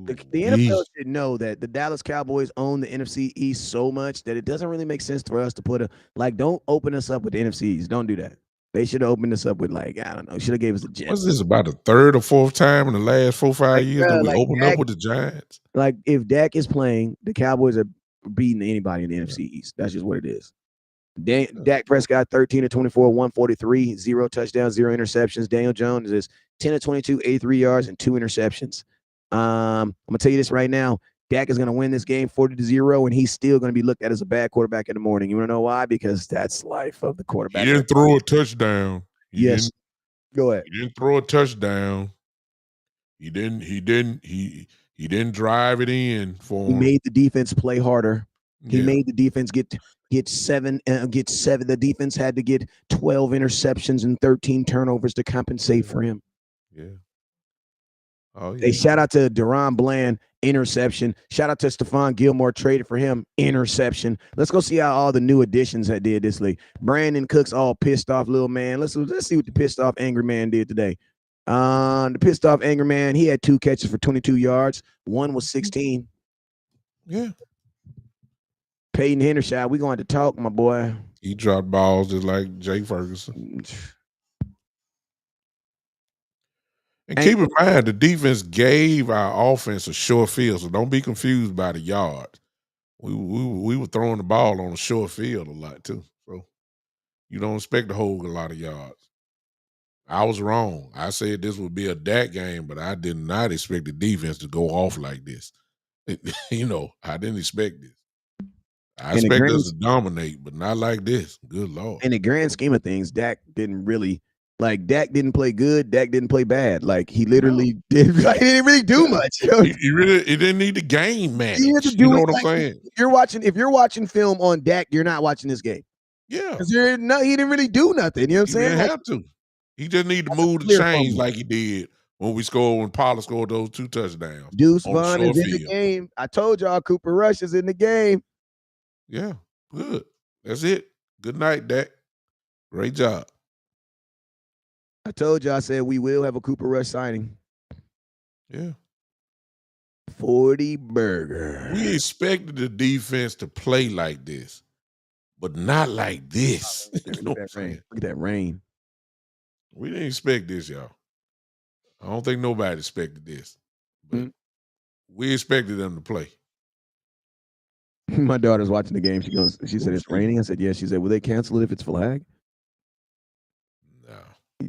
The NFL should know that the Dallas Cowboys own the NFC East so much that it doesn't really make sense for us to put don't open us up with the NFC East. Don't do that. They should have opened us up with I don't know. Should have gave us the Jets. What's this, about the 3rd or 4th time in the last 4-5 years that we opened up with the Giants? Like if Dak is playing, the Cowboys are beating anybody in the NFC East. That's just what it is. Dak Prescott, 13 of 24, 143, 0 touchdowns, 0 interceptions. Daniel Jones is 10 of 22, 83 yards, and 2 interceptions. I'm gonna tell you this right now. Dak is gonna win this game 40-0, and he's still gonna be looked at as a bad quarterback in the morning. You wanna know why? Because that's life of the quarterback. He didn't throw a touchdown. Yes. Go ahead. He didn't throw a touchdown. He didn't drive it in for him. He made the defense play harder. He made the defense get 7. The defense had to get 12 interceptions and 13 turnovers to compensate for him. Yeah. Oh, yeah. They shout out to Deron Bland, interception. Shout out to Stephon Gilmore, traded for him, interception. Let's go see how all the new additions that did this league. Brandon Cooks all pissed off, little man. Let's see what the pissed off angry man did today. The pissed off angry man, he had 2 catches for 22 yards. One was 16. Yeah. Peyton Hendershot, we going to talk, my boy. He dropped balls just like Jay Ferguson. And keep in mind, the defense gave our offense a short field, so don't be confused by the yards. We were throwing the ball on a short field a lot too, so you don't expect to hold a lot of yards. I was wrong. I said this would be a Dak game, but I did not expect the defense to go off like this. I didn't expect this. I expect us to dominate, but not like this. Good Lord. In the grand scheme of things, Dak didn't play good. Dak didn't play bad. Like he literally did. He didn't really do much. He didn't need the game managed. You know what I'm saying? If you're watching film on Dak, you're not watching this game. Yeah, because he didn't really do nothing. You know what I'm saying? He didn't have to. He just need to move the chains like he did when Pollard scored those 2 touchdowns. Deuce Vaughn is in the game. I told y'all Cooper Rush is in the game. Yeah, good. That's it. Good night, Dak. Great job. I told you, I said we will have a Cooper Rush signing. Yeah. 40 burger. We expected the defense to play like this, but not like this. Look at that rain. We didn't expect this, y'all. I don't think nobody expected this. But we expected them to play. My daughter's watching the game. She said, it's raining. I said, yes. She said, will they cancel it if it's flag? No.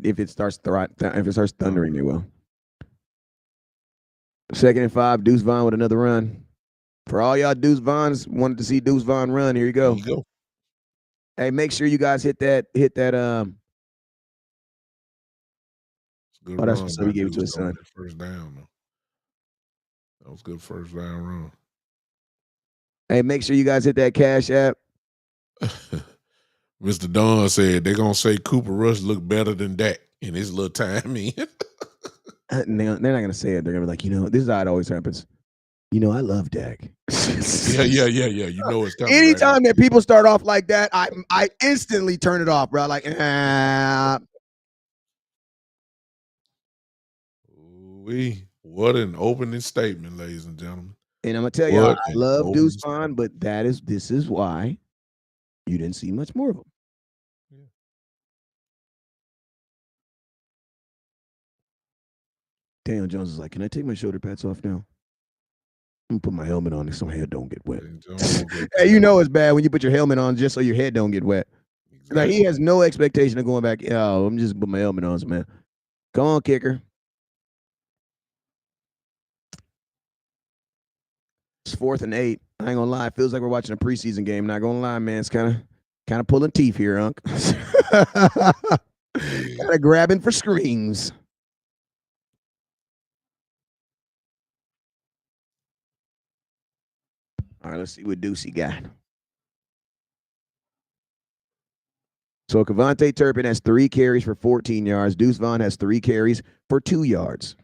If it starts thundering, they will. 2nd and 5, Deuce Vaughn with another run. For all y'all Deuce Vaughns wanted to see Deuce Vaughn run, here you go. Here you go. Hey, make sure you guys hit that Good Oh, that's run what's up. He by gave it to Deuce his on son. that first down, though. That was good first down run. Hey, make sure you guys hit that Cash App. Mr. Don said they're gonna say Cooper Rush looked better than Dak in his little time in. They're not gonna say it. They're gonna be like, this is how it always happens. I love Dak. Yeah. You know it's coming, right? Anytime that people start off like that, I instantly turn it off, bro. Like, What an opening statement, ladies and gentlemen. and I'm gonna tell y'all, What I an love opening Deuce Vaughn, statement. but this is why you didn't see much more of him. Yeah. Daniel Jones is like, can I take my shoulder pads off now? I'm gonna put my helmet on so my head don't get wet. Hey, it's bad when you put your helmet on just so your head don't get wet. Exactly. Like he has no expectation of going back. Oh, I'm just put my helmet on, man. Come on, kicker. It's 4th and 8. I ain't gonna lie. It feels like we're watching a preseason game. Not gonna lie, man. It's kind of pulling teeth here, Unc. Kind of grabbing for screens. All right, let's see what Deucey got. So Kevontae Turpin has 3 carries for 14 yards. Deuce Vaughn has 3 carries for 2 yards.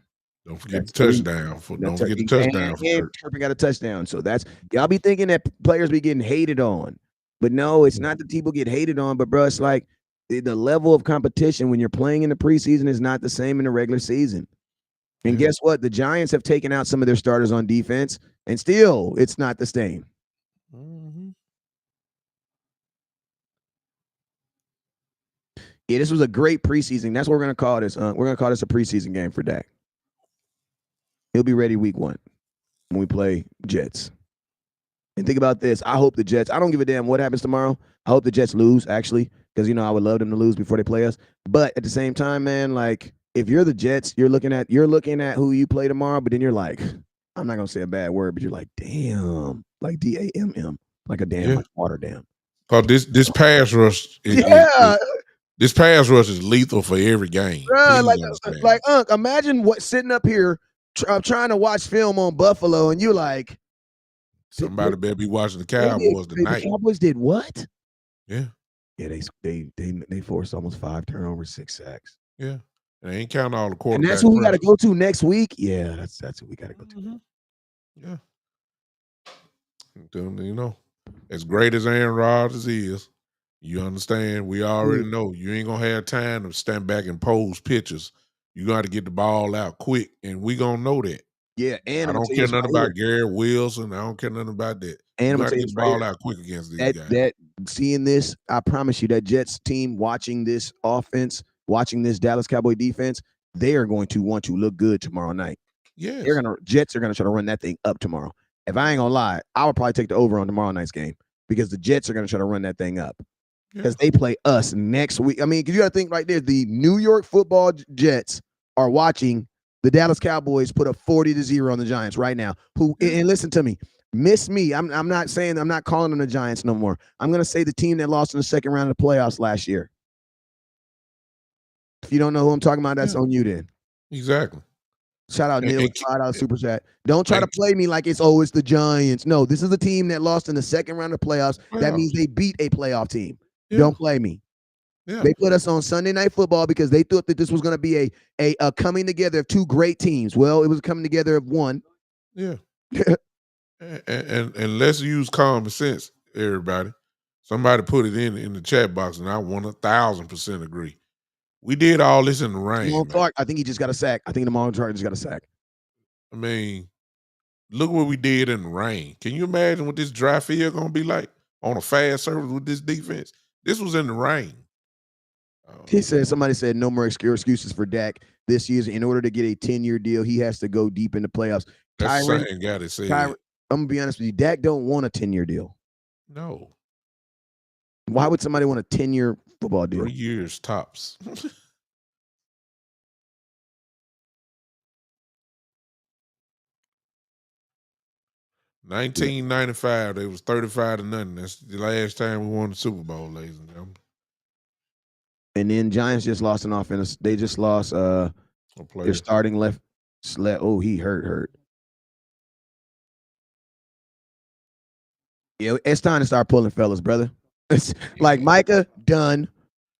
Don't forget the touchdown. Don't forget the touchdown for Turpin. Turpin got a touchdown. So that's y'all be thinking that players be getting hated on. But no, it's not that people get hated on, but bro, it's like the level of competition when you're playing in the preseason is not the same in the regular season. And guess what? The Giants have taken out some of their starters on defense, and still it's not the same. Mm-hmm. Yeah, this was a great preseason. That's what we're gonna call this. We're gonna call this a preseason game for Dak. He'll be ready week 1 when we play Jets. And think about this. I hope the Jets, I don't give a damn what happens tomorrow. I hope the Jets lose, actually, because, I would love them to lose before they play us. But at the same time, man, like, if you're the Jets, you're looking at who you play tomorrow, but then you're like, I'm not going to say a bad word, but you're like, damn, like DAMM, like a dam, like water dam. Oh, this pass rush this pass rush is lethal for every game. Bruh, like Unc, imagine sitting up here trying to watch film on Buffalo, and you're like, somebody better be watching the Cowboys tonight. The Cowboys did what? Yeah. Yeah, they forced almost 5 turnovers, 6 sacks. Yeah. And they ain't counting all the quarterbacks. And that's who we got to go to next week. Yeah, that's who we got to go to. Mm-hmm. Yeah. As great as Aaron Rodgers is, you understand, we already know you ain't going to have time to stand back and pose pictures. You got to get the ball out quick, and we going to know that. Yeah, and I don't care nothing about Garrett Wilson. I don't care nothing about that. And you got to get the ball out quick against these guys. Seeing this, I promise you, that Jets team watching this offense, watching this Dallas Cowboy defense, they are going to want to look good tomorrow night. Yes. Jets are gonna try to run that thing up tomorrow. If I ain't gonna lie, I would probably take the over on tomorrow night's game because the Jets are gonna try to run that thing up. Because they play us next week. I mean, because you got to think right there, the New York Football Jets are watching the Dallas Cowboys put a 40-0 on the Giants right now. And listen to me, miss me. I'm not saying I'm not calling them the Giants no more. I'm gonna say the team that lost in the second round of the playoffs last year. If you don't know who I'm talking about, that's on you then. Exactly. Shout out Neil, $5 super chat. Don't try to play me like it's the Giants. No, this is the team that lost in the second round of playoffs. That means they beat a playoff team. Yeah. Don't play me. Yeah. They put us on Sunday Night Football because they thought that this was going to be a coming together of 2 great teams. Well, it was coming together of 1. Yeah. and let's use common sense, everybody. Somebody put it in the chat box, and I 1,000% agree. We did all this in the rain. Clark, I think he just got a sack. I think Jamal Clark just got a sack. I mean, look what we did in the rain. Can you imagine what this dry field gonna be like on a fast surface with this defense? This was in the rain. Somebody said no more excuses for Dak this year. In order to get a 10-year deal, he has to go deep in the playoffs. That's the same guy that said I'm gonna be honest with you. Dak don't want a 10-year deal. No. Why would somebody want a 10-year football deal? 3 years tops. 1995, they was 35-0. That's the last time we won the Super Bowl, ladies and gentlemen. And then Giants just lost an offense. They just lost A They're player. starting left. Oh, he hurt. Yeah, it's time to start pulling fellas, brother. It's like Yeah. Micah done.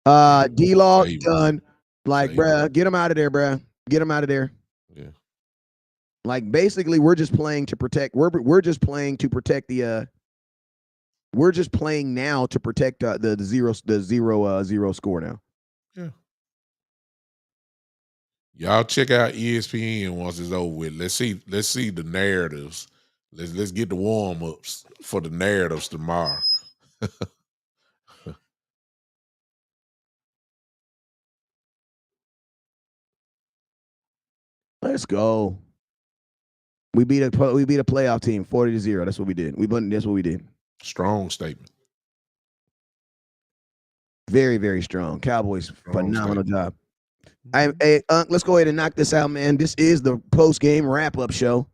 Yeah. D-Law Save him. done. Like, Save him. bruh, get him out of there, bruh. Get him out of there. Yeah. Like, basically, we're just playing to protect. We're just playing to protect the. We're just playing now to protect the zero score now. Yeah. Y'all check out ESPN once it's over with. Let's see the narratives. Let's get the warm ups for the narratives tomorrow. Let's go. We beat a playoff team 40-0. That's what we did. That's what we did. Strong statement. Very, very strong. Cowboys, Strong phenomenal statement. job. Hey, let's go ahead and knock this out, man. This is the post game wrap up show.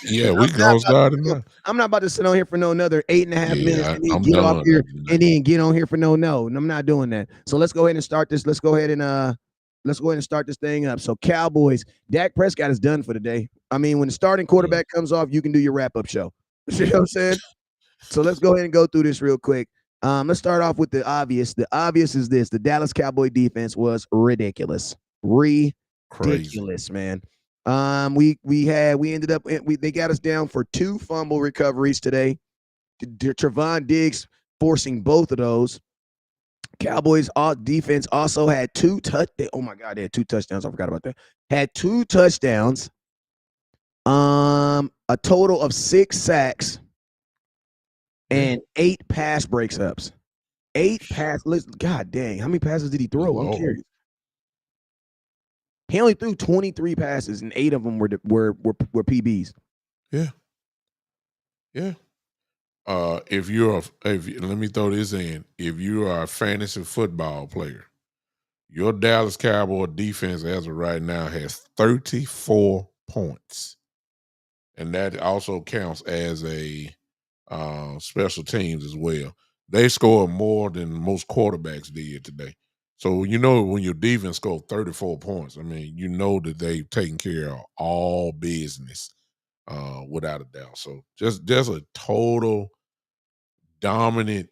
Yeah, we can go start it now. I'm not about to sit on here for another 8.5 minutes Yeah, and then I'm get off done here after and tonight. then get on here for no. I'm not doing that. So let's go ahead and start this. Let's go ahead and start this thing up. So Cowboys, Dak Prescott is done for the day. I mean, when the starting quarterback comes off, you can do your wrap up show. You know what I'm saying? So let's go ahead and go through this real quick. Let's start off with the obvious. The obvious is this: the Dallas Cowboy defense was ridiculous, Crazy. man. We ended up they got us down for 2 fumble recoveries today. Trevon Diggs forcing both of those. Cowboys defense also had 2 oh my god, they had 2 touchdowns. I forgot about that. Had 2 touchdowns. A total of 6 sacks and 8 pass breaks ups. 8 pass. Listen, god dang, how many passes did he Good throw? I'm Lord. curious. He only threw 23 passes, and 8 of them were PBs. Yeah. Yeah. If let me throw this in. If you are a fantasy football player, your Dallas Cowboy defense as of right now has 34 points. And that also counts as a special teams as well. They scored more than most quarterbacks did today. So when your defense scored 34 points, I mean, that they've taken care of all business without a doubt. So just a total dominant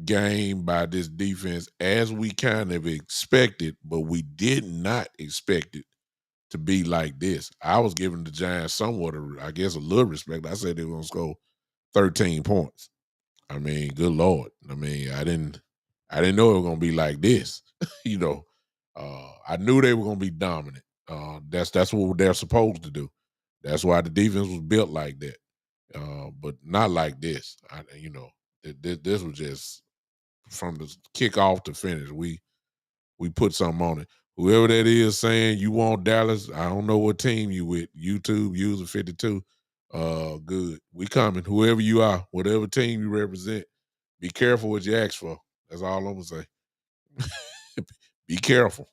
game by this defense as we kind of expected, but we did not expect it to be like this. I was giving the Giants somewhat, I guess, a little respect. I said they were going to score 13 points. I mean, good Lord. I mean, I didn't know it was going to be like this. I knew they were going to be dominant. That's what they're supposed to do. That's why the defense was built like that. But not like this. This was just from the kickoff to finish. We put something on it. Whoever that is saying you want Dallas, I don't know what team you with. YouTube user 52. Good. We coming. Whoever you are, whatever team you represent, be careful what you ask for. That's all I'm gonna say. Be careful.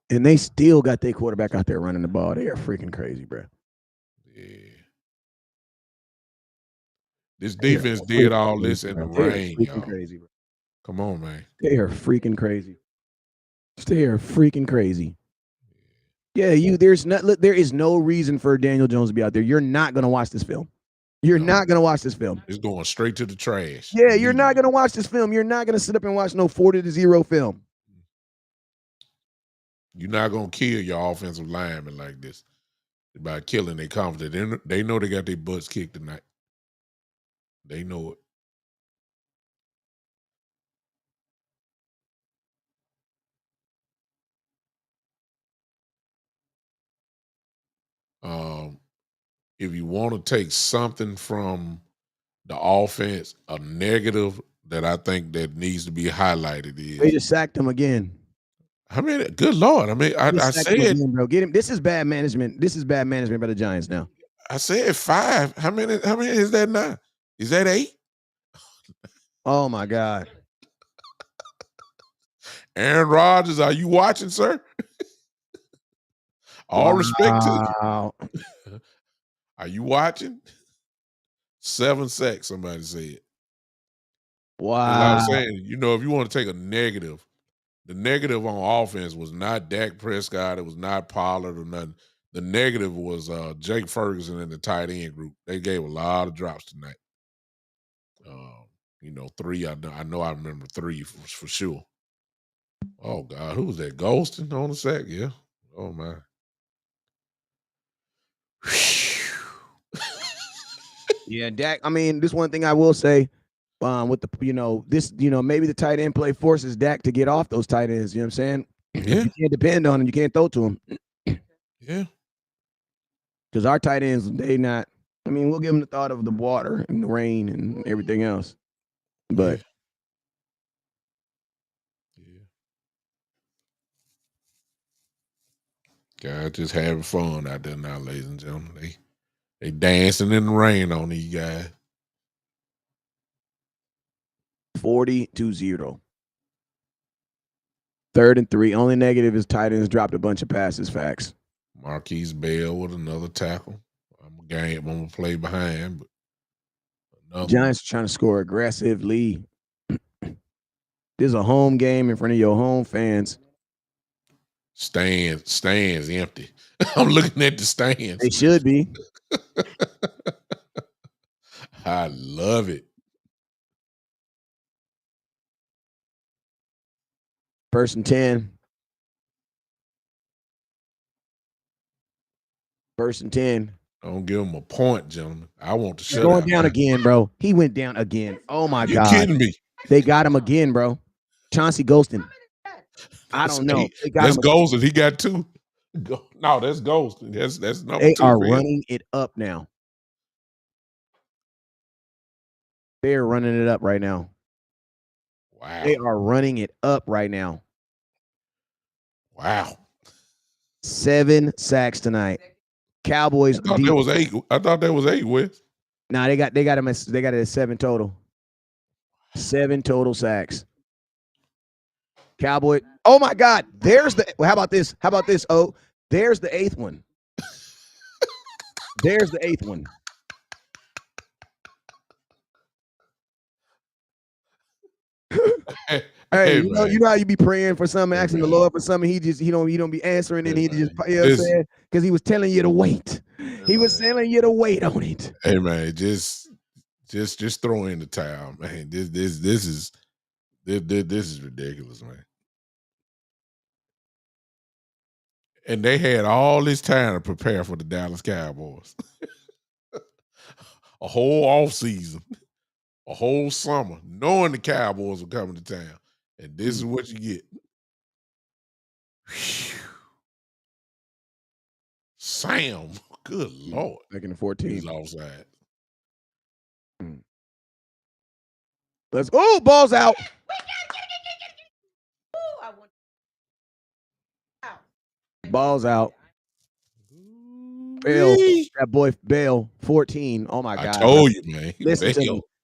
And they still got their quarterback out there running the ball. They are freaking crazy, bro. Yeah. This defense did all this in the They are rain, freaking y'all. crazy, bro. Come on, man. They are freaking crazy. They are freaking crazy. Yeah, there is no reason for Daniel Jones to be out there. You're not gonna watch this film. You're not gonna watch this film. It's going straight to the trash. Yeah, you're not gonna watch this film. You're not gonna sit up and watch no 40-0 film. You're not gonna kill your offensive lineman like this by killing their confidence. They know they got their butts kicked tonight. They know it. If you want to take something from the offense, a negative that I think that needs to be highlighted They is, just sacked him again. I mean, good Lord. I mean, I Sacked him said, again, bro. Get him. This is bad management. This is bad management by the Giants now. I said 5. How many is that now? Is that 8? Oh my God. Aaron Rodgers, are you watching, sir? All respect to you. Are you watching? 7 sacks, somebody said. And like I Wow. was saying, if you want to take a negative, The negative on offense was not Dak Prescott. It was not Pollard or nothing. The negative was Jake Ferguson and the tight end group. They gave a lot of drops tonight. Three. I remember three for sure. Oh God, who was that? Golston on the sack? Yeah. Oh my. Yeah, Dak. I mean, this one thing I will say, with maybe the tight end play forces Dak to get off those tight ends. You know what I'm saying? Yeah. You can't depend on him. You can't throw to him. Yeah. Because our tight ends, they not. I mean, we'll give them the thought of the water and the rain and everything else, but yeah. Guys just having fun out there now, ladies and gentlemen. They dancing in the rain on these guys. 40-0. 3rd and 3. Only negative is tight ends dropped a bunch of passes. Facts. Marquise Bell with another tackle. I'm gonna play behind, but Giants are trying to score aggressively. This is a home game in front of your home fans. Stands empty. I'm looking at the stands. They should be. I love it. 1st and 10. 1st and 10. Don't give him a point, gentlemen. I want to shut Going out. down again, bro. He went down again. Oh my You God. kidding me? They got him again, bro. Chauncey Golston. I don't know. They got That's him Golston. He got 2. No, that's Golston. That's number They 2. are running it up now. They are running it up right now. Wow. They are running it up right now. Wow. 7 sacks tonight. Cowboys. I thought there was 8. I thought there was 8 with. Nah, they got it at 7 total. 7 total sacks. Cowboy. Oh my God. There's the. How about this? Oh, there's the 8th one. There's the 8th one. Hey, you know how you be praying for something, asking the Lord for something, he don't be answering, and he just, you know what I'm saying? Because he was telling you to wait. He was telling you to wait on it. Hey man, just throw in the towel, man. This is ridiculous, man. And they had all this time to prepare for the Dallas Cowboys. A whole off season, a whole summer, knowing the Cowboys were coming to town. And this is what you get. Whew. Sam, good Lord. Back in the 14. He's offside. Let's go. Ball's out. Ball's out. Bale, that boy Bale, 14. Oh my God. I told you, man.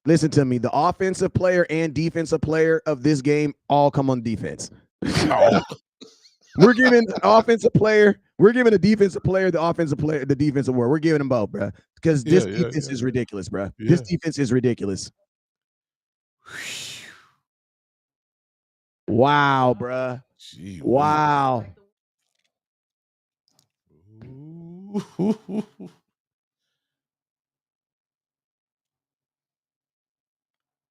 Listen to me. The offensive player and defensive player of this game all come on defense. Oh. We're giving an offensive player, we're giving a defensive player, the defensive word. We're giving them both, bro. Because this defense is ridiculous, bro. Yeah. This defense is ridiculous. Wow, bro. Gee, wow.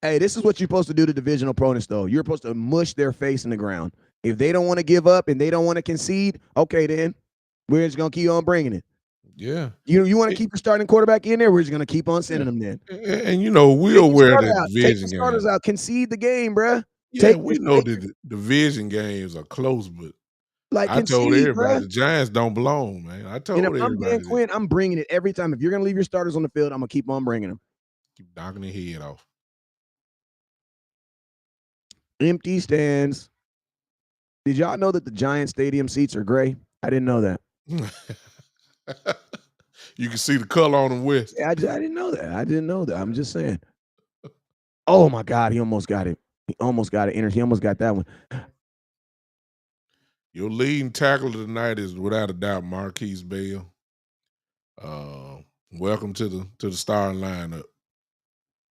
Hey, this is what you're supposed to do to divisional opponents, though. You're supposed to mush their face in the ground. If they don't want to give up and they don't want to concede, okay, then we're just gonna keep on bringing it. Yeah. You want to keep your starting quarterback in there? We're just gonna keep on sending them then. And we'll wear the division Take the starters out. Concede the game, bro. Yeah, we know that the division games are close, but I told everybody the Giants don't belong, man. I told everybody. I'm Dan Quinn, I'm bringing it every time. If you're gonna leave your starters on the field, I'm gonna keep on bringing them. Keep knocking their head off. Empty stands. Did y'all know that the Giant stadium seats are gray? I didn't know that. You can see the color on them west. Yeah, I didn't know that. I'm just saying. Oh my God, he almost got it. He almost got it. He almost got that one. Your leading tackler tonight is without a doubt Marquise Bell. Welcome to the starting lineup.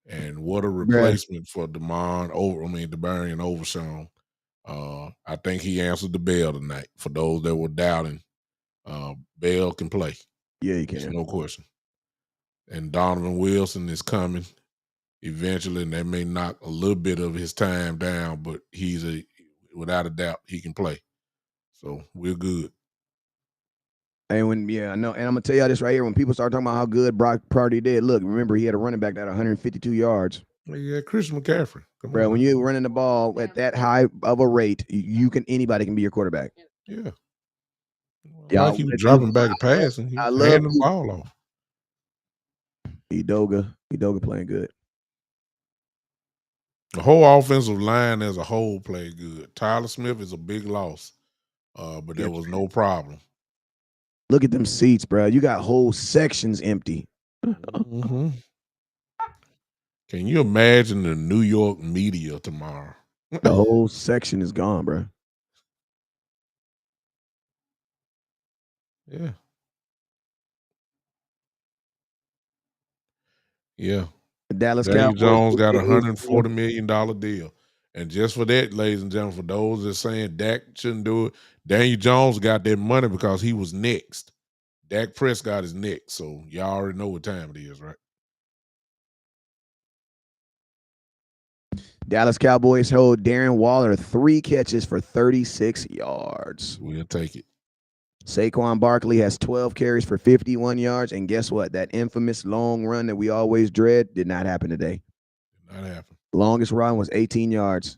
And what a replacement for DeBarian Overshown. I think he answered the bell tonight. For those that were doubting, Bell can play. Yeah, he There's can. no question. And Donovan Wilson is coming eventually, and that may knock a little bit of his time down, but without a doubt, he can play. So we're good. And I know, and I'm gonna tell y'all this right here. When people start talking about how good Brock Purdy did, look, remember he had a running back that had 152 yards. Yeah, Christian McCaffrey. Come Bro, on. when you're running the ball at that high of a rate, anybody can be your quarterback. Yeah. Y'all Like he was wanna do dropping back and passing. He I was love handing the ball off. Edoga playing good. The whole offensive line as a whole played good. Tyler Smith is a big loss, but there was no problem. Look at them seats, bro. You got whole sections empty. Mm-hmm. Can you imagine the New York media tomorrow? The whole section is gone, bro. Yeah. Yeah. The Dallas Daniel Cowboys. Jones got $140 million deal. And just for that, ladies and gentlemen, for those that saying Dak shouldn't do it, Daniel Jones got that money because he was next. Dak Prescott is next. So y'all already know what time it is, right? Dallas Cowboys hold Darren Waller 3 catches for 36 yards. We'll take it. Saquon Barkley has 12 carries for 51 yards. And guess what? That infamous long run that we always dread did not happen today. Did not happen. Longest run was 18 yards.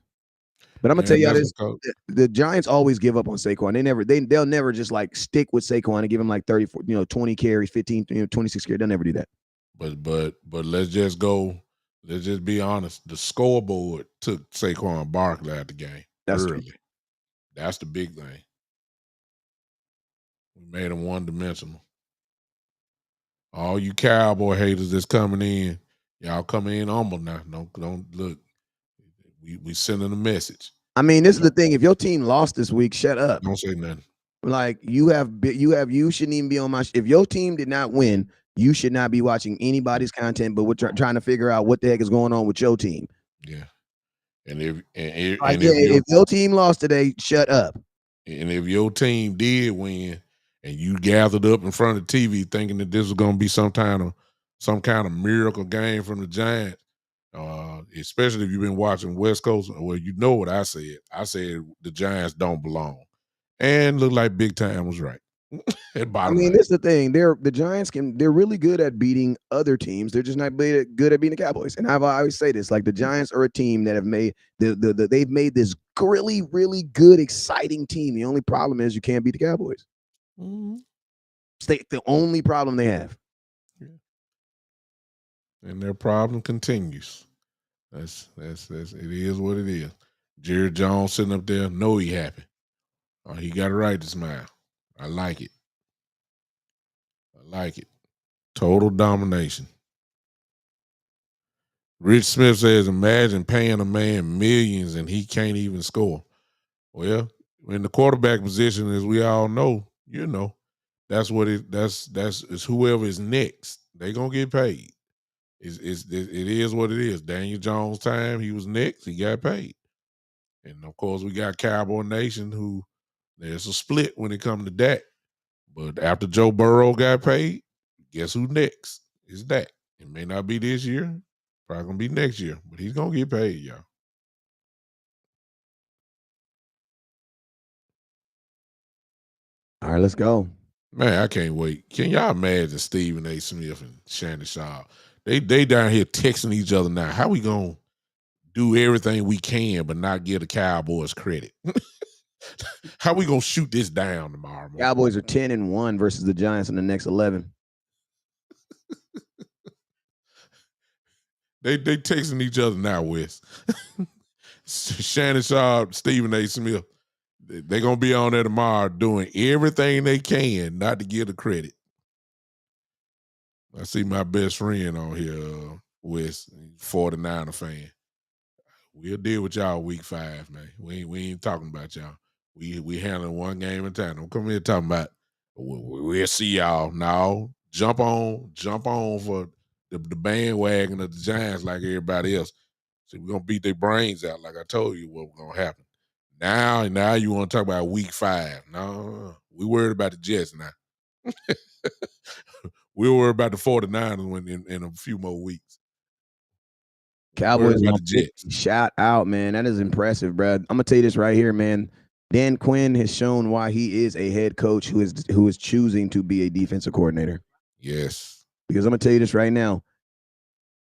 But I'm gonna tell y'all this: the Giants always give up on Saquon. They'll never just like stick with Saquon and give him like 30, 20 carries, 15, 26 carries. They'll never do that. But let's just go. Let's just be honest. The scoreboard took Saquon Barkley out the game early. True. That's the big thing. We made him one-dimensional. All you Cowboy haters that's coming in, y'all coming in humble now. Don't look. We sending a message. I mean, this is the thing. If your team lost this week, shut up. Don't say nothing. Like you shouldn't even be on my. If your team did not win, you should not be watching anybody's content. But we're trying to figure out what the heck is going on with your team. Yeah, and if your team lost today, shut up. And if your team did win, and you gathered up in front of the TV thinking that this was going to be some kind of miracle game from the Giants, especially if you've been watching West Coast, well, you know what I said. I said the Giants don't belong, and looked like Big Time was right. I mean, that's the thing. The Giants they're really good at beating other teams. They're just not good at beating the Cowboys. And I always say this: like the Giants are a team that have made they've made this really, really good, exciting team. The only problem is you can't beat the Cowboys. Mm-hmm. It's the only problem they have. Yeah. And their problem continues. That's it is what it is. Jerry Jones sitting up there, know he happy. He got a right to smile. I like it. Total domination. Rich Smith says, imagine paying a man millions and he can't even score. Well, in the quarterback position, as we all know, that's it's whoever is next. They're gonna get paid. It is what it is. Daniel Jones' time, he was next, he got paid. And of course, we got Cowboy Nation, who there's a split when it comes to that. But after Joe Burrow got paid, guess who next? It's Dak. It may not be this year, probably gonna be next year, but he's gonna get paid, y'all. All right, let's go. Man, I can't wait. Can y'all imagine Stephen A. Smith and Shannon Sharp? They down here texting each other now. How we gonna do everything we can but not give the Cowboys credit? How we gonna shoot this down tomorrow morning? Cowboys are 10-1 versus the Giants in the next 11. They texting each other now, Wes. Shannon Sharp, Stephen A. Smith. They're gonna be on there tomorrow doing everything they can not to give the credit. I see my best friend on here, Wes, 49er fan. We'll deal with y'all week 5, man. We ain't talking about y'all. We handling one game at a time. Don't come here talking about we'll see y'all. No, jump on for the bandwagon of the Giants like everybody else. So we're gonna beat their brains out, like I told you what was gonna happen. Now you want to talk about week 5. No, we worried about the Jets now. We'll worry about the 49ers when in a few more weeks. Cowboys About on the Jets. 50. Shout out, man. That is impressive, bro. I'm gonna tell you this right here, man. Dan Quinn has shown why he is a head coach who is choosing to be a defensive coordinator. Yes. Because I'm gonna tell you this right now.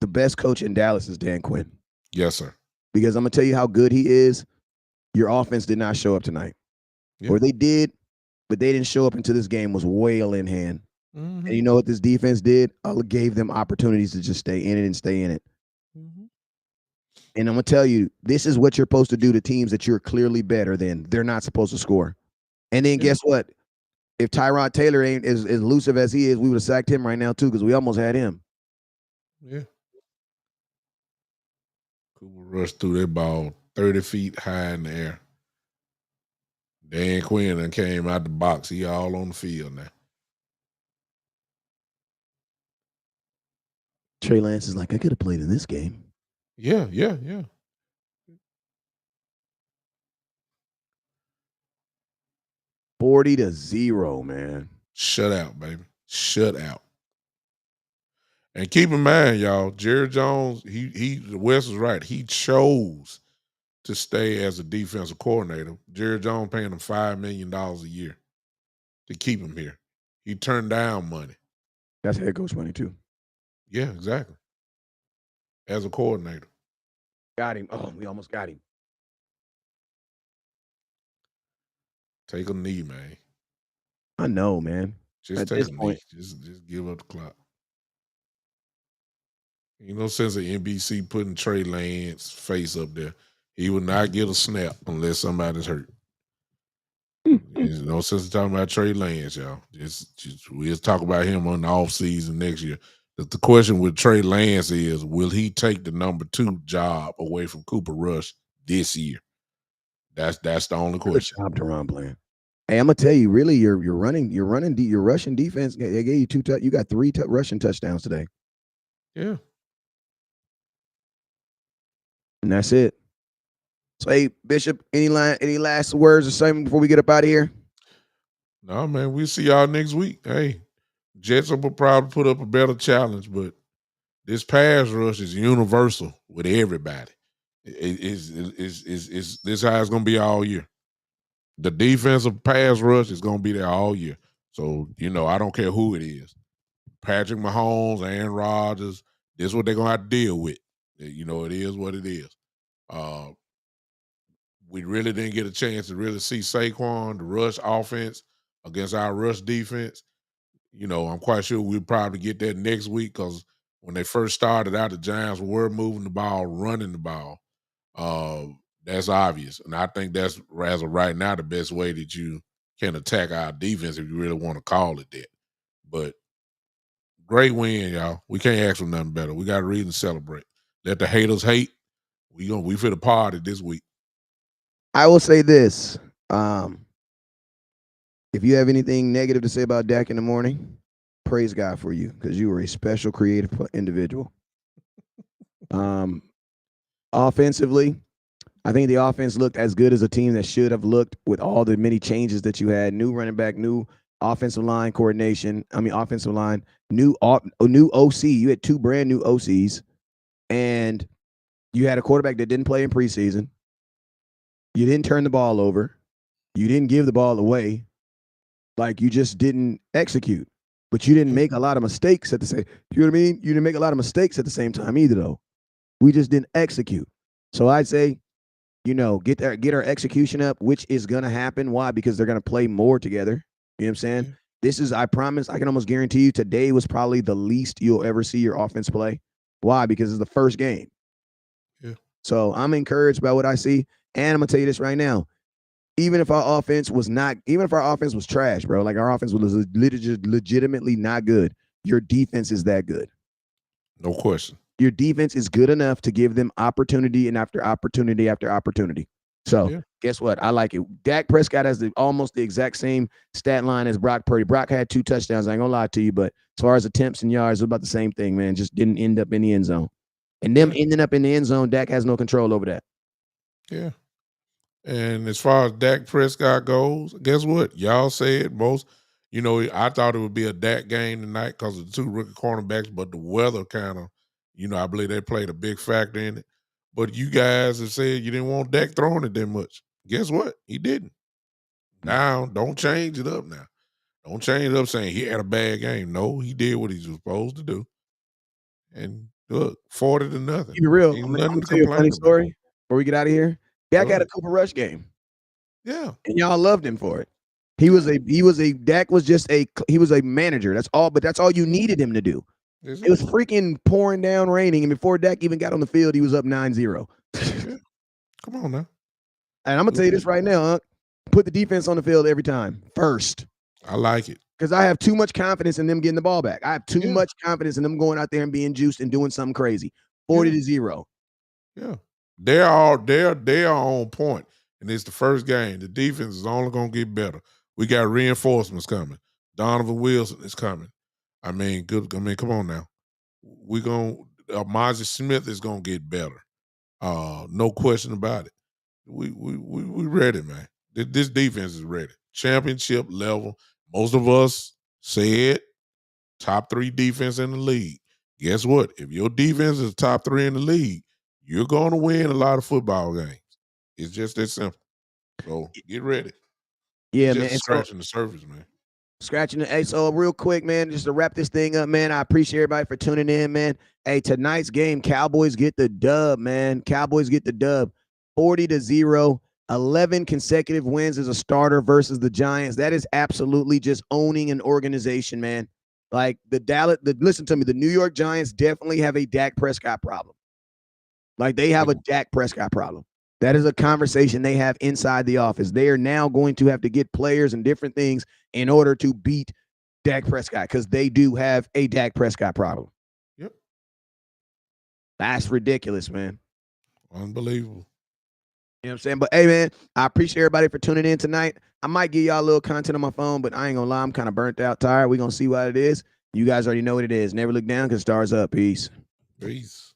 The best coach in Dallas is Dan Quinn. Yes, sir. Because I'm gonna tell you how good he is. Your offense did not show up tonight. Yeah. Or they did, but they didn't show up until this game was well in hand. Mm-hmm. And you know what this defense did? Gave them opportunities to just stay in it and stay in it. Mm-hmm. And I'm gonna tell you, this is what you're supposed to do to teams that you're clearly better than. They're not supposed to score. And then guess what? If Tyrod Taylor ain't as elusive as he is, we would have sacked him right now too, because we almost had him. Yeah. Cooper Rush threw that ball 30 feet high in the air. Dan Quinn and came out the box. He all on the field now. Trey Lance is like, I could have played in this game. Yeah. 40-0, man. Shut out, baby. Shut out. And keep in mind, y'all, Jerry Jones, Wes was right. He chose to stay as a defensive coordinator. Jerry Jones paying him $5 million a year to keep him here. He turned down money. That's head coach money too. Yeah, exactly. As a coordinator. Got him. Oh, we almost got him. Take a knee, man. I know, man. Just take a knee. Just give up the clock. Ain't no sense of NBC putting Trey Lance's face up there. He would not get a snap unless somebody's hurt. There's no sense of talking about Trey Lance, y'all. We'll talk about him on the offseason next year. The question with Trey Lance is, will he take the number 2 job away from Cooper Rush this year? That's the only question. Good job, Teron Bland. Hey, I'm gonna tell you, really, your rushing defense. They gave you 2. You got 3 rushing touchdowns today. Yeah. And that's it. So, hey, Bishop, any last words or something before we get up out of here? No, man. We'll see y'all next week. Hey, Jets will probably put up a better challenge, but this pass rush is universal with everybody. This how it's gonna be all year. The defensive pass rush is gonna be there all year. So, I don't care who it is. Patrick Mahomes, Aaron Rodgers, this is what they're gonna have to deal with. It is what it is. We really didn't get a chance to really see Saquon, the rush offense against our rush defense. I'm quite sure we'll probably get that next week, because when they first started out, the Giants were moving the ball, running the ball. That's obvious. And I think that's, as of right now, the best way that you can attack our defense, if you really want to call it that. But great win, y'all. We can't ask for nothing better. We got a reason to celebrate. Let the haters hate. We for the party this week. I will say this. If you have anything negative to say about Dak in the morning, praise God for you, because you were a special, creative individual. Offensively, I think the offense looked as good as a team that should have looked, with all the many changes that you had. New running back, new offensive line coordination. Offensive line, new OC. You had 2 brand new OCs, and you had a quarterback that didn't play in preseason. You didn't turn the ball over. You didn't give the ball away. Like, you just didn't execute. But you didn't make a lot of mistakes at the same. You know what I mean? You didn't make a lot of mistakes at the same time either, though. We just didn't execute. So I'd say, get our execution up, which is gonna happen. Why? Because they're gonna play more together. You know what I'm saying? Yeah. This is, I promise, I can almost guarantee you, today was probably the least you'll ever see your offense play. Why? Because it's the first game. Yeah. So I'm encouraged by what I see. And I'm gonna tell you this right now. Even if our offense was trash, bro, like our offense was legitimately not good, your defense is that good. No question. Your defense is good enough to give them opportunity and after opportunity after opportunity. So Guess what? I like it. Dak Prescott has almost the exact same stat line as Brock Purdy. Brock had 2 touchdowns. I ain't gonna lie to you, but as far as attempts and yards, it was about the same thing, man. Just didn't end up in the end zone. And them ending up in the end zone, Dak has no control over that. Yeah. And as far as Dak Prescott goes, guess what? Y'all said most. I thought it would be a Dak game tonight because of the two rookie cornerbacks, but the weather kind of, I believe they played a big factor in it. But you guys have said you didn't want Dak throwing it that much. Guess what? He didn't. Now, don't change it up now. Don't change it up saying he had a bad game. No, he did what he was supposed to do. And look, 40 to nothing. Keep it real. Ain't I'm nothing gonna to tell you a funny complain about. story before we get out of here. Dak Go had a ahead. Cooper Rush game, Yeah. and y'all loved him for it. He was a Dak was just he was a manager. That's all, but that's all you needed him to do. Is It was it? freaking pouring down, raining, and before Dak even got on the field, he was up 9-0. Yeah. Come on now. And I'm gonna tell you this right now, put the defense on the field every time first. I like it. Because I have too much confidence in them getting the ball back. I have too Yeah. much confidence in them going out there and being juiced and doing something crazy. 40-0. Yeah. They're on point. And it's the first game. The defense is only gonna get better. We got reinforcements coming. Donovan Wilson is coming. Come on now. We're gonna Mozzie Smith is gonna get better. No question about it. We ready, man. This defense is ready. Championship level. Most of us said top 3 defense in the league. Guess what? If your defense is top 3 in the league, you're going to win a lot of football games. It's just that simple. So get ready. Yeah, It's man. just scratching the surface, man. Scratching the hey, so real quick, man, just to wrap this thing up, man. I appreciate everybody for tuning in, man. Hey, tonight's game, Cowboys get the dub, man. Cowboys get the dub. 40-0. 11 consecutive wins as a starter versus the Giants. That is absolutely just owning an organization, man. Like listen to me, the New York Giants definitely have a Dak Prescott problem. Like they have a Dak Prescott problem. That is a conversation they have inside the office. They are now going to have to get players and different things in order to beat Dak Prescott because they do have a Dak Prescott problem. Yep. That's ridiculous, man. Unbelievable. You know what I'm saying? But hey, man, I appreciate everybody for tuning in tonight. I might give y'all a little content on my phone, but I ain't gonna lie, I'm kind of burnt out, tired. We're gonna see what it is. You guys already know what it is. Never look down because stars up. Peace. Peace.